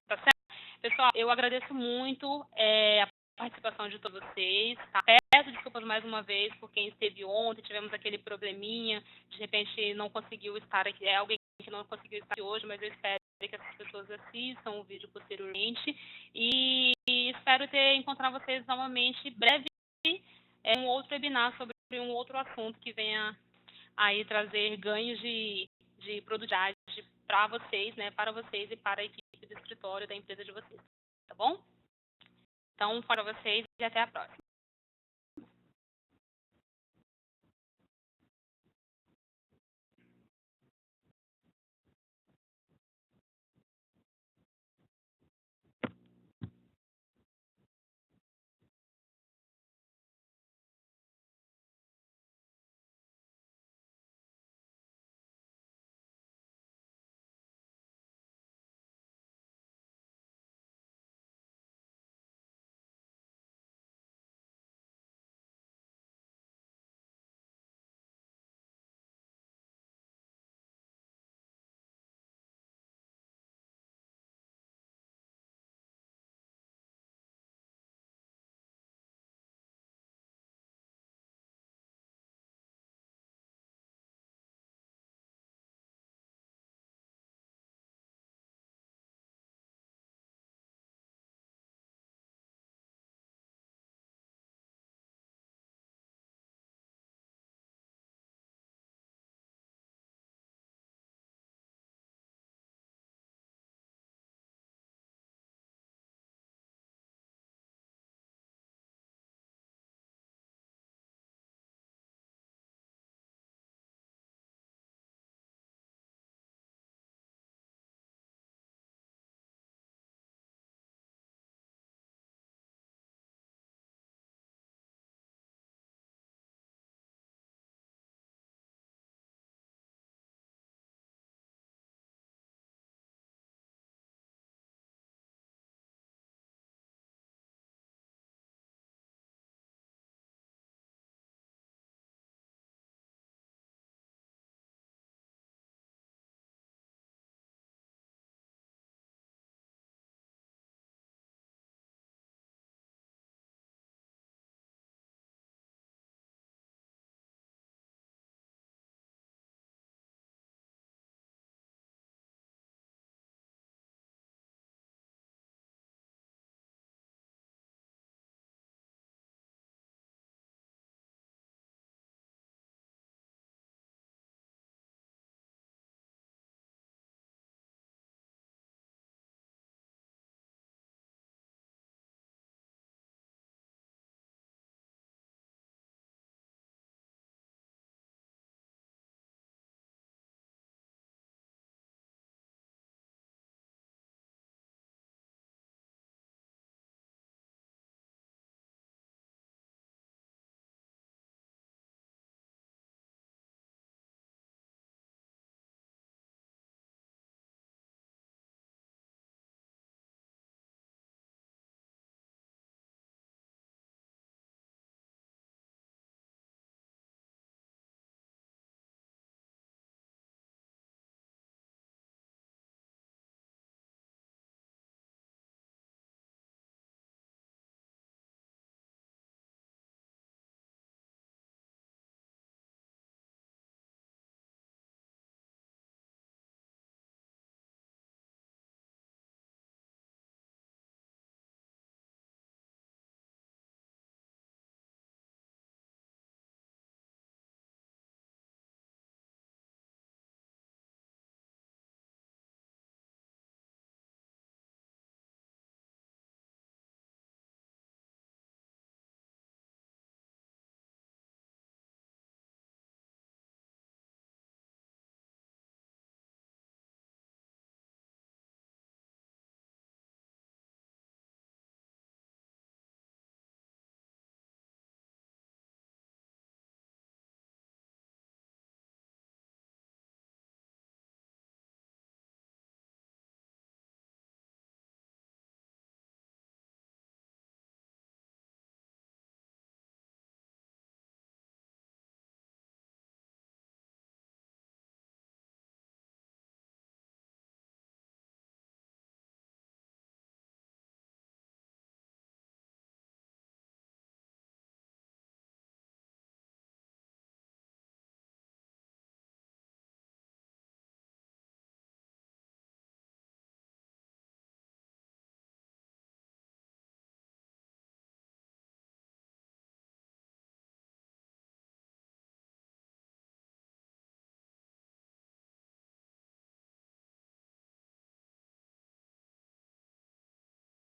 Tá certo? Pessoal, eu agradeço muito a participação de todos vocês. Tá? Peço desculpas mais uma vez por quem esteve ontem, tivemos aquele probleminha, de repente não conseguiu estar aqui, alguém que não conseguiu estar aqui hoje, mas eu espero que essas pessoas assistam o vídeo posteriormente e espero encontrar vocês novamente breve um outro webinar sobre um outro assunto que venha aí trazer ganhos de produtividade para vocês, né, para vocês e para a equipe do escritório da empresa de vocês, tá bom? Então, para vocês e até a próxima.